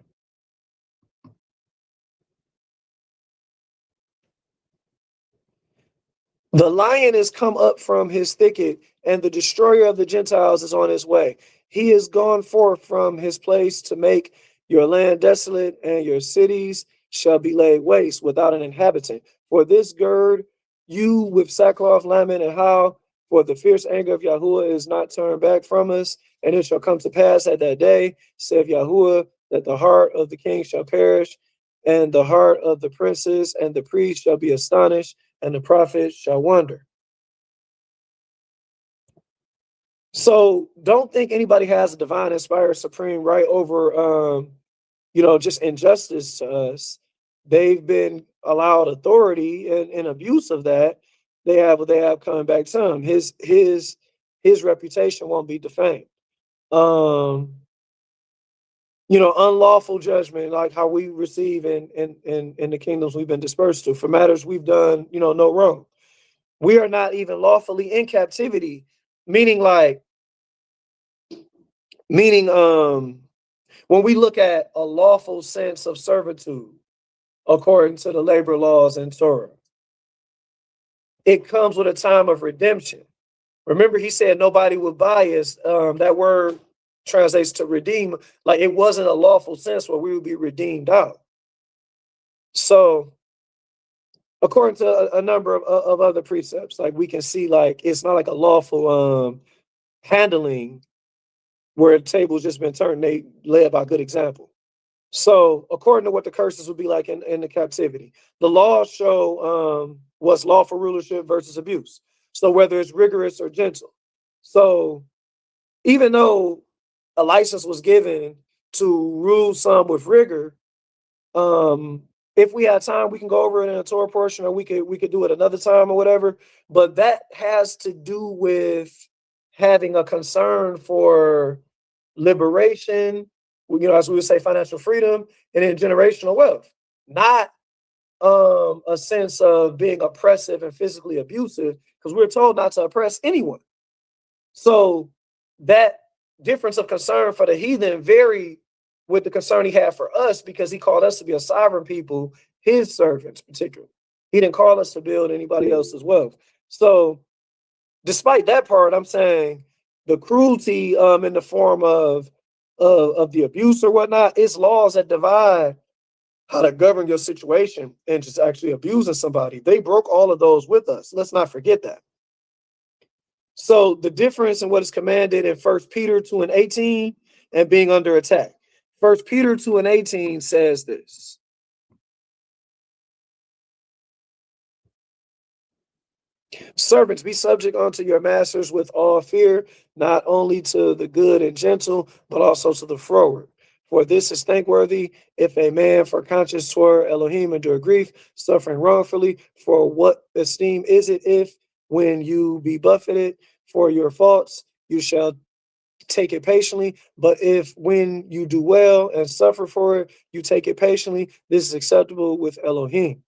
The lion is come up from his thicket, and the destroyer of the Gentiles is on his way. He is gone forth from his place to make your land desolate, and your cities shall be laid waste without an inhabitant. For this gird you with sackcloth, lament, and howl, for the fierce anger of Yahuwah is not turned back from us. And it shall come to pass at that day, saith Yahuwah, that the heart of the king shall perish, and the heart of the princes and the priests shall be astonished, and the prophet shall wonder. So don't think anybody has a divine, inspired, supreme right over, just injustice to us. They've been allowed authority and abuse of that. They have what they have coming back to them. His reputation won't be defamed. Unlawful judgment, like how we receive in the kingdoms we've been dispersed to, for matters we've done, no wrong. We are not even lawfully in captivity, meaning when we look at a lawful sense of servitude, according to the labor laws in Torah, it comes with a time of redemption. Remember, he said nobody would buy us. That word translates to redeem. Like, it wasn't a lawful sense where we would be redeemed out. So, according to a number of other precepts, like, we can see, like, it's not like a lawful handling where the table's just been turned. They led by good example. So, according to what the curses would be like in the captivity, the laws show what's lawful rulership versus abuse. So, whether it's rigorous or gentle. So, even though a license was given to rule some with rigor, if we had time, we can go over it in a Torah portion, or we could do it another time or whatever. But that has to do with having a concern for liberation, as we would say, financial freedom, and then generational wealth, not a sense of being oppressive and physically abusive, because we're told not to oppress anyone. So that difference of concern for the heathen varied with the concern he had for us, because he called us to be a sovereign people, his servants particularly. He didn't call us to build anybody else's wealth. So despite that part, I'm saying the cruelty in the form of the abuse or whatnot, it's laws that divide how to govern your situation, and just actually abusing somebody. They broke all of those with us. Let's not forget that. So the difference in what is commanded in 1 Peter 2:18 and being under attack. 1 Peter 2:18 says this. Servants, be subject unto your masters with all fear, not only to the good and gentle, but also to the froward. For this is thankworthy, if a man for conscience toward Elohim endure grief, suffering wrongfully. For what esteem is it if, when you be buffeted for your faults, you shall take it patiently? But if when you do well and suffer for it, you take it patiently, this is acceptable with Elohim.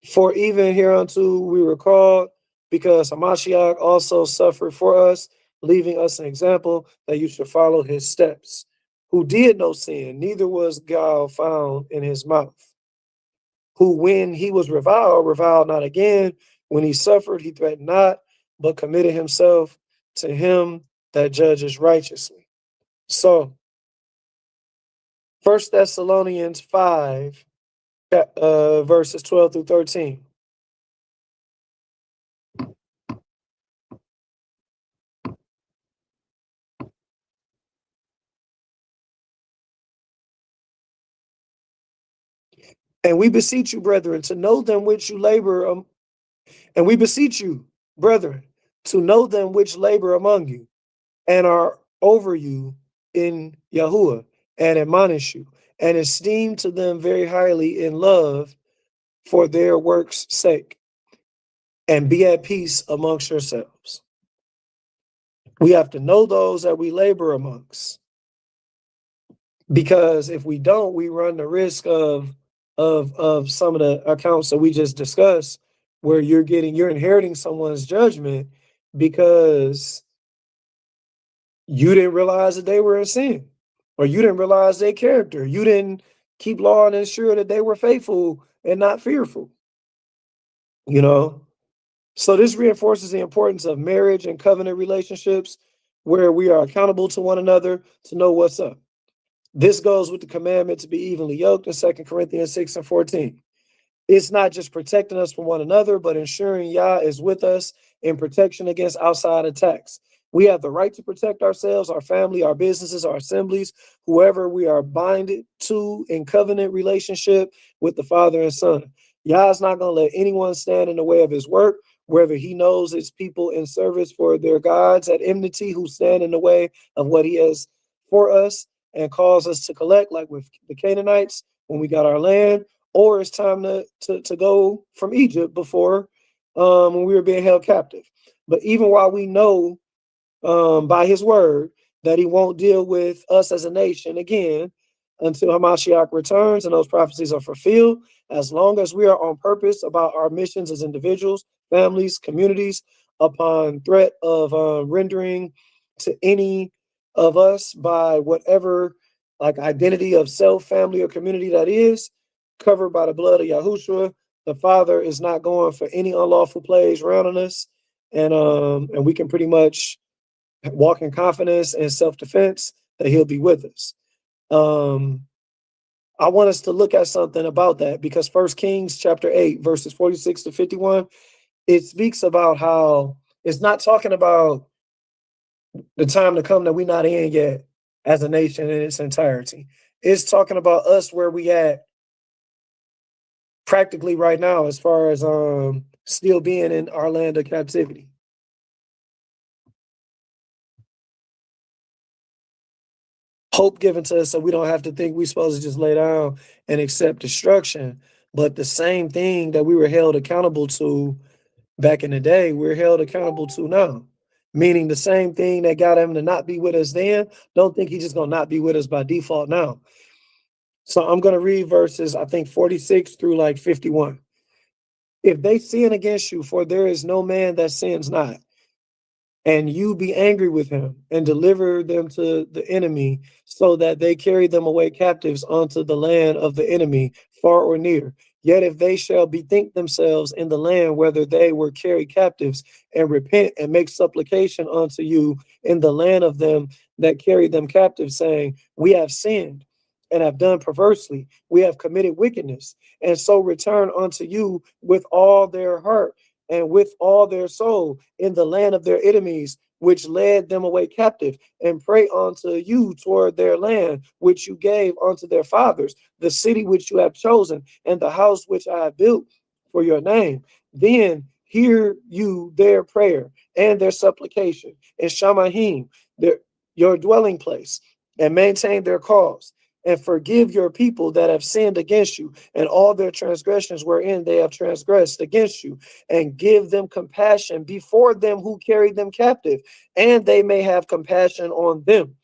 For even hereunto we were called, because Hamashiach also suffered for us, leaving us an example that you should follow his steps, who did no sin, neither was guile found in his mouth, who when he was reviled not again, when he suffered, he threatened not, but committed himself to him that judges righteously. So 1 Thessalonians 5, verses 12 through 13. And we beseech you, brethren, to know them which you labor. And we beseech you, brethren, to know them which labor among you and are over you in Yahuwah, and admonish you, and esteem to them very highly in love for their works' sake, and be at peace amongst yourselves. We have to know those that we labor amongst, because if we don't, we run the risk of some of the accounts that we just discussed, where you're inheriting someone's judgment because you didn't realize that they were in sin, or you didn't realize their character. You didn't keep law and ensure that they were faithful and not fearful. So this reinforces the importance of marriage and covenant relationships, where we are accountable to one another to know what's up. This goes with the commandment to be evenly yoked in 2 Corinthians 6:14. It's not just protecting us from one another, but ensuring Yah is with us in protection against outside attacks. We have the right to protect ourselves, our family, our businesses, our assemblies, whoever we are binded to in covenant relationship with the Father and Son. Yah is not going to let anyone stand in the way of his work, whether he knows it's people in service for their gods at enmity who stand in the way of what he has for us and cause us to collect, like with the Canaanites when we got our land, or it's time to go from Egypt before when we were being held captive. But even while we know by his word that he won't deal with us as a nation again until Hamashiach returns and those prophecies are fulfilled. As long as we are on purpose about our missions as individuals, families, communities, upon threat of rendering to any of us by whatever like identity of self, family, or community that is covered by the blood of Yahushua, the Father is not going for any unlawful plays around on us, and we can pretty much walk in confidence and self-defense that He'll be with us. I want us to look at something about that because 1 Kings chapter 8, verses 46 to 51, it speaks about how it's not talking about the time to come that we're not in yet as a nation in its entirety. It's talking about us where we at practically right now as far as still being in our land of captivity. Hope given to us so we don't have to think we're supposed to just lay down and accept destruction. But the same thing that we were held accountable to back in the day, we're held accountable to now. Meaning the same thing that got him to not be with us then, don't think he's just going to not be with us by default now. So I'm going to read verses, I think 46 through like 51. If they sin against you, for there is no man that sins not, and you be angry with him and deliver them to the enemy so that they carry them away captives unto the land of the enemy, far or near. Yet if they shall bethink themselves in the land whether they were carried captives and repent and make supplication unto you in the land of them that carried them captive, saying, we have sinned and have done perversely, we have committed wickedness, and so return unto you with all their heart and with all their soul in the land of their enemies, which led them away captive, and pray unto you toward their land, which you gave unto their fathers, the city which you have chosen, and the house which I have built for your name. Then hear you their prayer and their supplication in Shamahim, your dwelling place, and maintain their cause. And forgive your people that have sinned against you, and all their transgressions wherein they have transgressed against you, and give them compassion before them who carried them captive, and they may have compassion on them,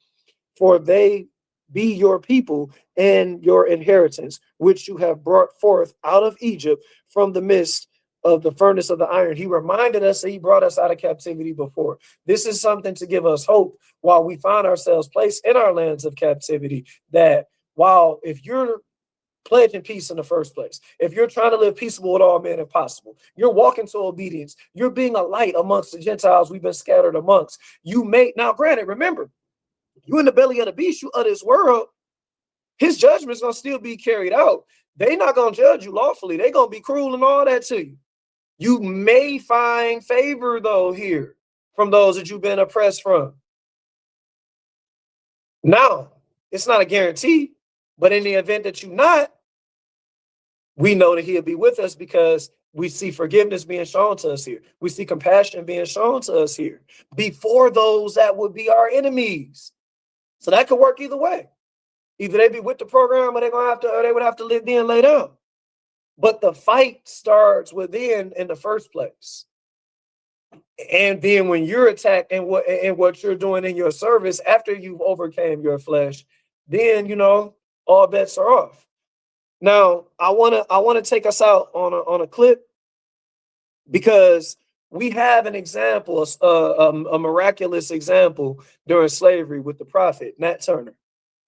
for they be your people and your inheritance, which you have brought forth out of Egypt from the midst of the furnace of the iron. He reminded us that he brought us out of captivity before. This is something to give us hope while we find ourselves placed in our lands of captivity, that while if you're pledging peace in the first place, if you're trying to live peaceable with all men if possible, you're walking to obedience, you're being a light amongst the Gentiles we've been scattered amongst. You may, now granted, remember, you in the belly of the beast, you of this world, his judgment's going to still be carried out. They're not going to judge you lawfully. They're going to be cruel and all that to you. You may find favor, though, here from those that you've been oppressed from. Now, it's not a guarantee, but in the event that you're not, we know that he'll be with us because we see forgiveness being shown to us here. We see compassion being shown to us here before those that would be our enemies. So that could work either way. Either they be with the program or they're gonna have to, or they would have to live then lay down. But the fight starts within in the first place. And then when you're attacked and what you're doing in your service after you've overcame your flesh, then all bets are off. Now I wanna take us out on a clip because we have an example, a miraculous example during slavery with the prophet Nat Turner,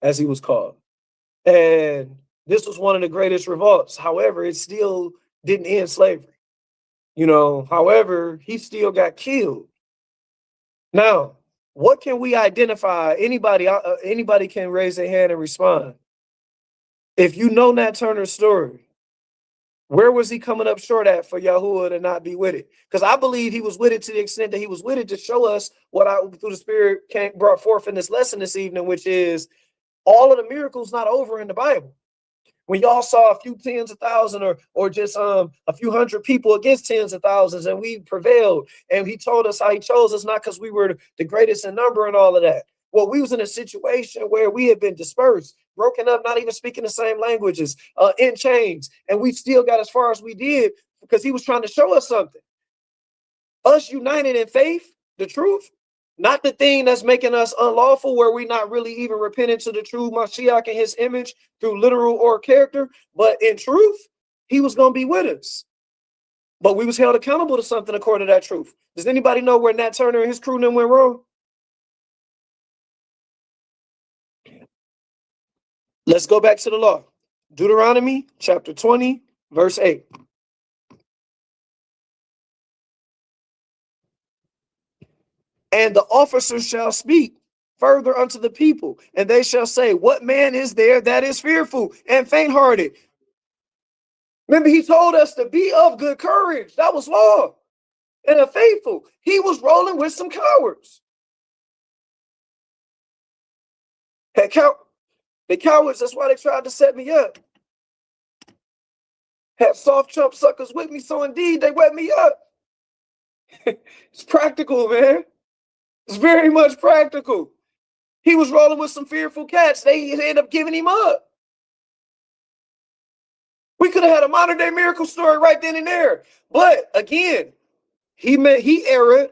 as he was called. And this was one of the greatest revolts. However, it still didn't end slavery. However, he still got killed. Now, what can we identify? Anybody can raise their hand and respond. If you know Nat Turner's story, where was he coming up short at for Yahuwah to not be with it? Because I believe he was with it to the extent that he was with it to show us what through the Spirit brought forth in this lesson this evening, which is all of the miracles not over in the Bible. When y'all saw a few tens of thousands or just a few hundred people against tens of thousands and we prevailed, and he told us how he chose us not because we were the greatest in number and all of that. Well, we was in a situation where we had been dispersed, broken up, not even speaking the same languages, in chains, and we still got as far as we did because he was trying to show us something. Us united in faith, the truth, Not the thing that's making us unlawful, where we not really even repenting to the true Mashiach in his image through literal or character, but in truth, he was going to be with us. But we was held accountable to something according to that truth. Does anybody know where Nat Turner and his crew then went wrong? Let's go back to the law. Deuteronomy chapter 20, verse 8. And the officers shall speak further unto the people, and they shall say, what man is there that is fearful and faint-hearted? Remember, he told us to be of good courage. That was law. And a faithful. He was rolling with some cowards. The cowards, that's why they tried to set me up. Had soft chump suckers with me, so indeed they wet me up. It's practical, man. It's very much practical. He was rolling with some fearful cats. They ended up giving him up. We could have had a modern day miracle story right then and there. But again, he erred,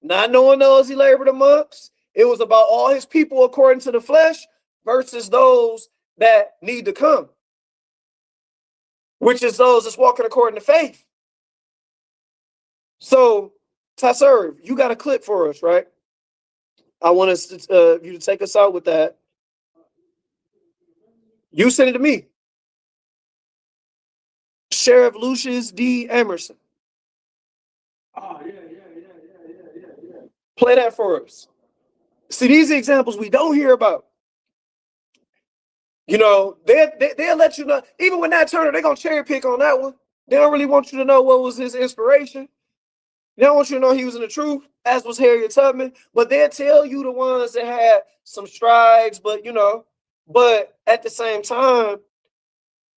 not knowing those he labored amongst. It was about all his people according to the flesh versus those that need to come, which is those that's walking according to faith. So, Tasser, you got a clip for us, right? I want us to, you to take us out with that. You send it to me. Sheriff Lucius D. Emerson. Oh, yeah. Play that for us. See, these are examples we don't hear about. You know, they'll let you know. Even with Nat Turner, they're going to cherry pick on that one. They don't really want you to know what was his inspiration. They don't want you to know he was in the truth, as was Harriet Tubman. But they'll tell you the ones that had some strides, but, you know. But at the same time,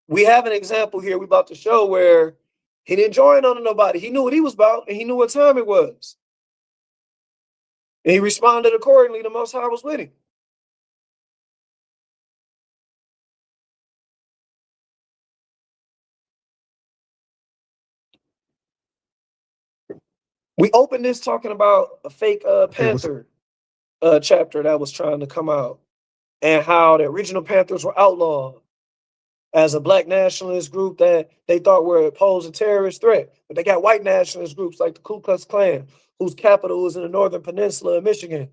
we have an example here we're about to show where he didn't join on nobody. He knew what he was about, and he knew what time it was. And he responded accordingly. The Most High was with him. We opened this talking about a fake Panther chapter that was trying to come out, and how the original Panthers were outlawed as a black nationalist group that they thought were posed a terrorist threat. But they got white nationalist groups like the Ku Klux Klan, whose capital is in the northern peninsula of Michigan.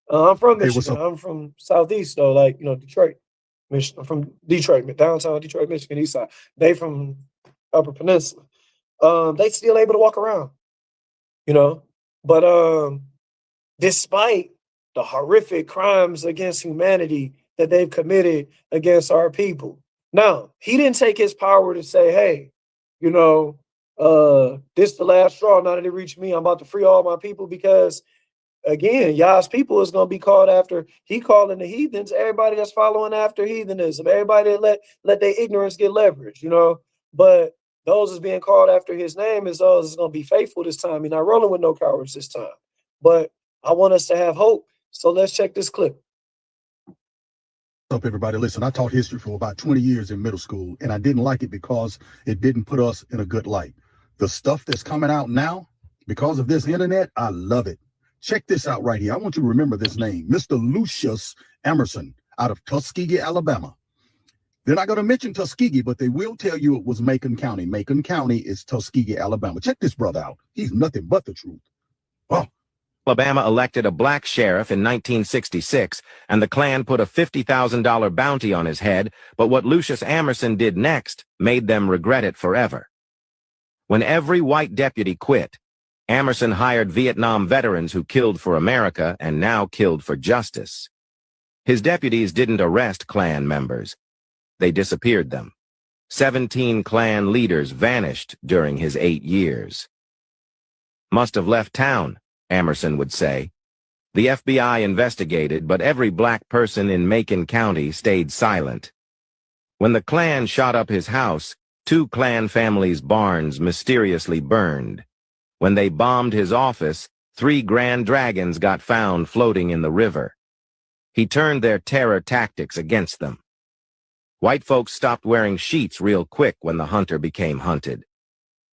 I'm from Michigan. I'm from Southeast, though, like, you know, Detroit, Michigan. I'm from Detroit, downtown Detroit, Michigan, east side. They from Upper Peninsula. They still able to walk around, you know. But despite the horrific crimes against humanity that they've committed against our people. Now, he didn't take his power to say, hey, you know, this is the last straw. Now that it reached me, I'm about to free all my people, because again, Yah's people is going to be called after. He calling the heathens, everybody that's following after heathenism, everybody that let their ignorance get leverage, you know. But those is being called after his name is those is going to be faithful this time. He's not rolling with no cowards this time. But I want us to have hope. So let's check this clip. Up, everybody. Listen, I taught history for about 20 years in middle school, and I didn't like it because it didn't put us in a good light. The stuff that's coming out now, because of this internet, I love it. Check this out right here. I want you to remember this name, Mr. Lucius Emerson, out of Tuskegee, Alabama. They're not going to mention Tuskegee, but they will tell you it was Macon County. Macon County is Tuskegee, Alabama. Check this brother out. He's nothing but the truth. Oh. Alabama elected a black sheriff in 1966, and the Klan put a $50,000 bounty on his head, but what Lucius Emerson did next made them regret it forever. When every white deputy quit, Emerson hired Vietnam veterans who killed for America and now killed for justice. His deputies didn't arrest Klan members. They disappeared them. 17 Klan leaders vanished during his 8 years. Must have left town, Emerson would say. The FBI investigated, but every black person in Macon County stayed silent. When the Klan shot up his house, 2 Klan families' barns mysteriously burned. When they bombed his office, 3 Grand Dragons got found floating in the river. He turned their terror tactics against them. White folks stopped wearing sheets real quick when the hunter became hunted.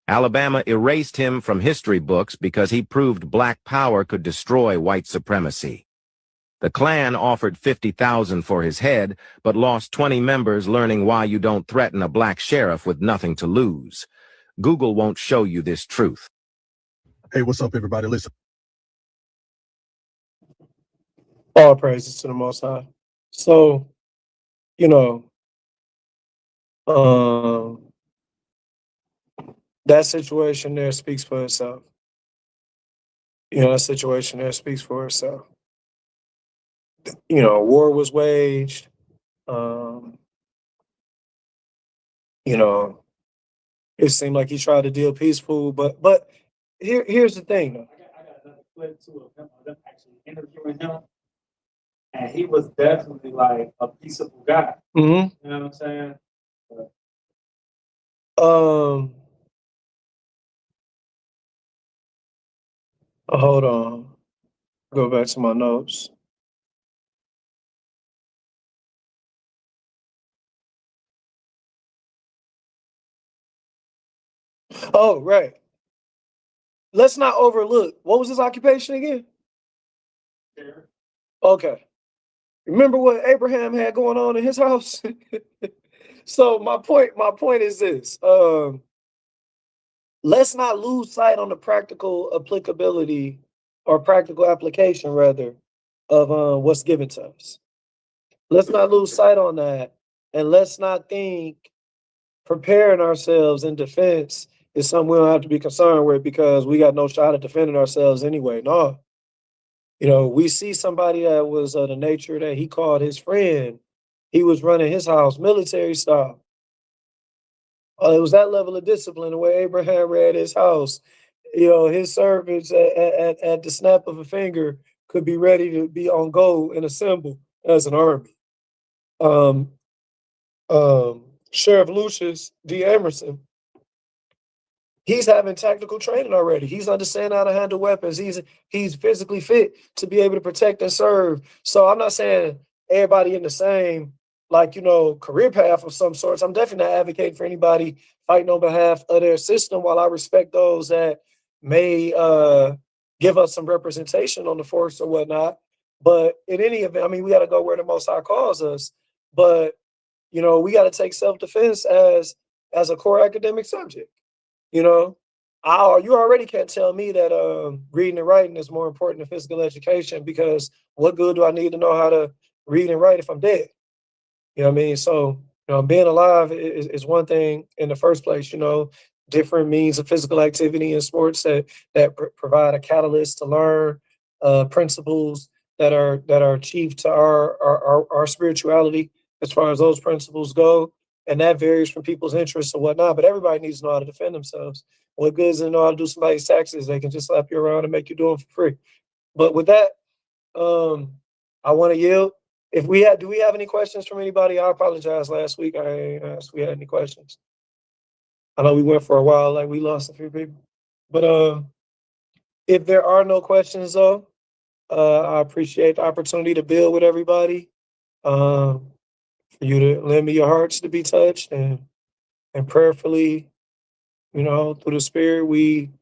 Alabama erased him from history books because he proved black power could destroy white supremacy. The Klan offered $50,000 for his head, but lost 20 members learning why you don't threaten a black sheriff with nothing to lose. Google won't show you this truth. Hey, what's up, everybody? Listen. All praises to the Most High. So, you know, that situation there speaks for itself. That situation there speaks for itself. War was waged. It seemed like he tried to deal peaceful, but here's the thing, though. I got another clip too of them actually interviewing him, and he was definitely like a peaceable guy. Mm-hmm. You know what I'm saying? Hold on. Go back to my notes. Oh, right. Let's not overlook. What was his occupation again? Sheriff. Okay. Remember what Abraham had going on in his house? So my point is this. Let's not lose sight on the practical applicability or practical application, rather, of what's given to us. Let's not lose sight on that. And let's not think preparing ourselves in defense is something we don't have to be concerned with because we got no shot at defending ourselves anyway. No. We see somebody that was of the nature that he called his friend. He was running his house military style. It was that level of discipline, the way Abraham ran his house. His servants at the snap of a finger could be ready to be on go and assemble as an army. Sheriff Lucius D. Emerson, he's having tactical training already. He's understanding how to handle weapons. He's physically fit to be able to protect and serve. So I'm not saying everybody in the same career path of some sorts. I'm definitely not advocating for anybody fighting on behalf of their system, while I respect those that may give us some representation on the force or whatnot. But in any event, we got to go where the Most High calls us. But we got to take self-defense as a core academic subject. You already can't tell me that reading and writing is more important than physical education, because what good do I need to know how to read and write if I'm dead? You know what I mean? So, being alive is one thing in the first place. Different means of physical activity and sports that provide a catalyst to learn principles that are achieved to our spirituality as far as those principles go. And that varies from people's interests and whatnot. But everybody needs to know how to defend themselves. What good is it to know how to do somebody's taxes? They can just slap you around and make you do them for free. But with that, I want to yield. Do we have any questions from anybody? I apologize. Last week I ain't asked if we had any questions. I know we went for a while, like we lost a few people. But if there are no questions, though, I appreciate the opportunity to build with everybody. For you to lend me your hearts to be touched, and prayerfully, through the Spirit, we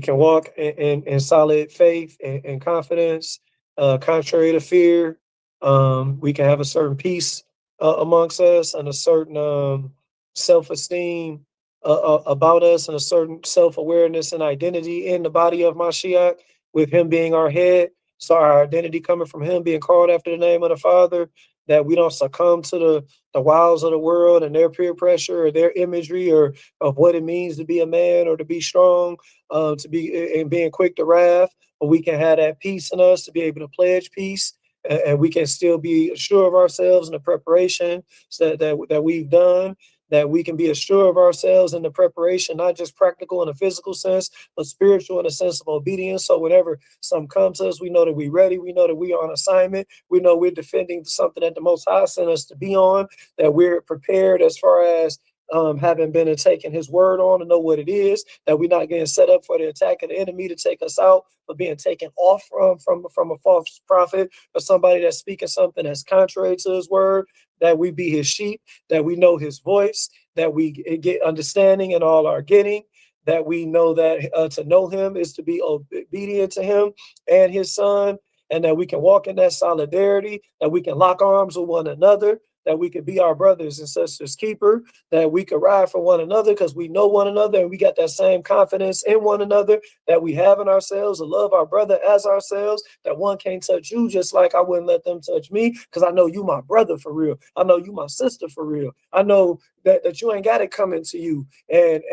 can walk in solid faith and confidence, contrary to fear. We can have a certain peace amongst us, and a certain self-esteem about us, and a certain self-awareness and identity in the body of Mashiach, with him being our head. So our identity coming from him, being called after the name of the Father, that we don't succumb to the wiles of the world and their peer pressure or their imagery or of what it means to be a man or to be strong, to be and being quick to wrath. But we can have that peace in us to be able to pledge peace, and we can still be sure of ourselves in the preparation that we've done. That we can be assured of ourselves in the preparation, not just practical in a physical sense, but spiritual in a sense of obedience. So whenever something comes to us, we know that we're ready. We know that we're on assignment. We know we're defending something that the Most High sent us to be on, that we're prepared as far as having been and taken his word on to know what it is, that we're not getting set up for the attack of the enemy to take us out, but being taken off from a false prophet or somebody that's speaking something that's contrary to his word, that we be his sheep, that we know his voice, that we get understanding in all our getting, that we know that to know him is to be obedient to him and his son, and that we can walk in that solidarity, that we can lock arms with one another, that we can be our brothers and sisters keeper, that we can ride for one another because we know one another and we got that same confidence in one another that we have in ourselves, to love our brother as ourselves, that one can't touch you just like I wouldn't let them touch me because I know you my brother for real. I know you my sister for real. I know that you ain't got it coming to you, and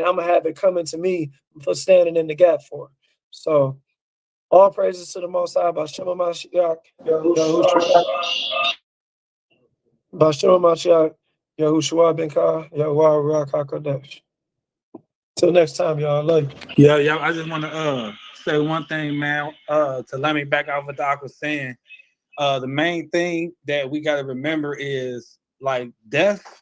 I'm going to have it coming to me for standing in the gap for it. So all praises to the Most High, Bashem Mashiach, Bashem Mashiach, Yahushua Ben Ka, Yahuwah Ruach HaKodesh. Till next time, y'all. I love you. Yeah. I just want to say one thing, man. To let me back off what Doc was saying. The main thing that we got to remember is like death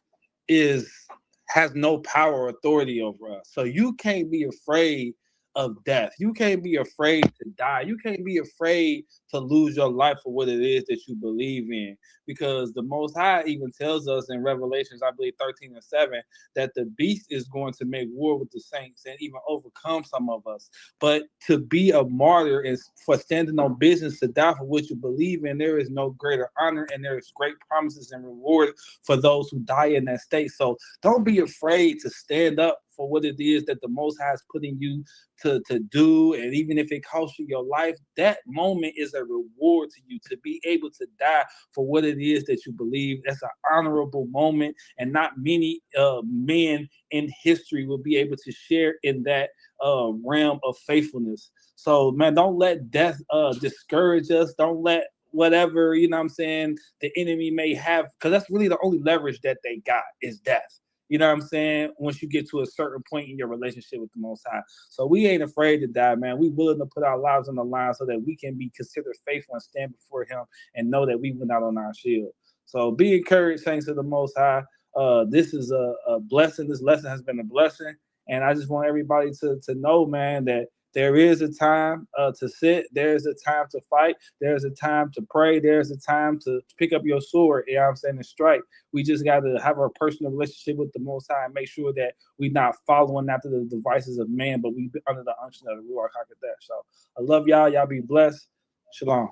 has no power or authority over us. So you can't be afraid of death. You can't be afraid to die. You can't be afraid to lose your life for what it is that you believe in. Because the Most High even tells us in Revelations, I believe 13:7, that the beast is going to make war with the saints and even overcome some of us. But to be a martyr and for standing on business, to die for what you believe in, there is no greater honor, and there is great promises and reward for those who die in that state. So don't be afraid to stand up for what it is that the Most High is putting you to do. And even if it costs you your life, that moment is a reward to you, to be able to die for what it is that you believe. That's an honorable moment, and not many men in history will be able to share in that realm of faithfulness. So, man, don't let death discourage us. Don't let whatever, you know what I'm saying, the enemy may have, because that's really the only leverage that they got is death. You know what I'm saying? Once you get to a certain point in your relationship with the Most High. So we ain't afraid to die, man. We willing to put our lives on the line so that we can be considered faithful and stand before him and know that we went out on our shield. So be encouraged, thanks to the Most High. This is a blessing. This lesson has been a blessing. And I just want everybody to know, man, that there is a time to sit. There is a time to fight. There's a time to pray. There's a time to pick up your sword, you know what I'm saying, and strike. We just got to have a personal relationship with the Most High and make sure that we're not following after the devices of man, but we under the unction of the Ruach HaKodesh. So I love y'all. Y'all be blessed. Shalom.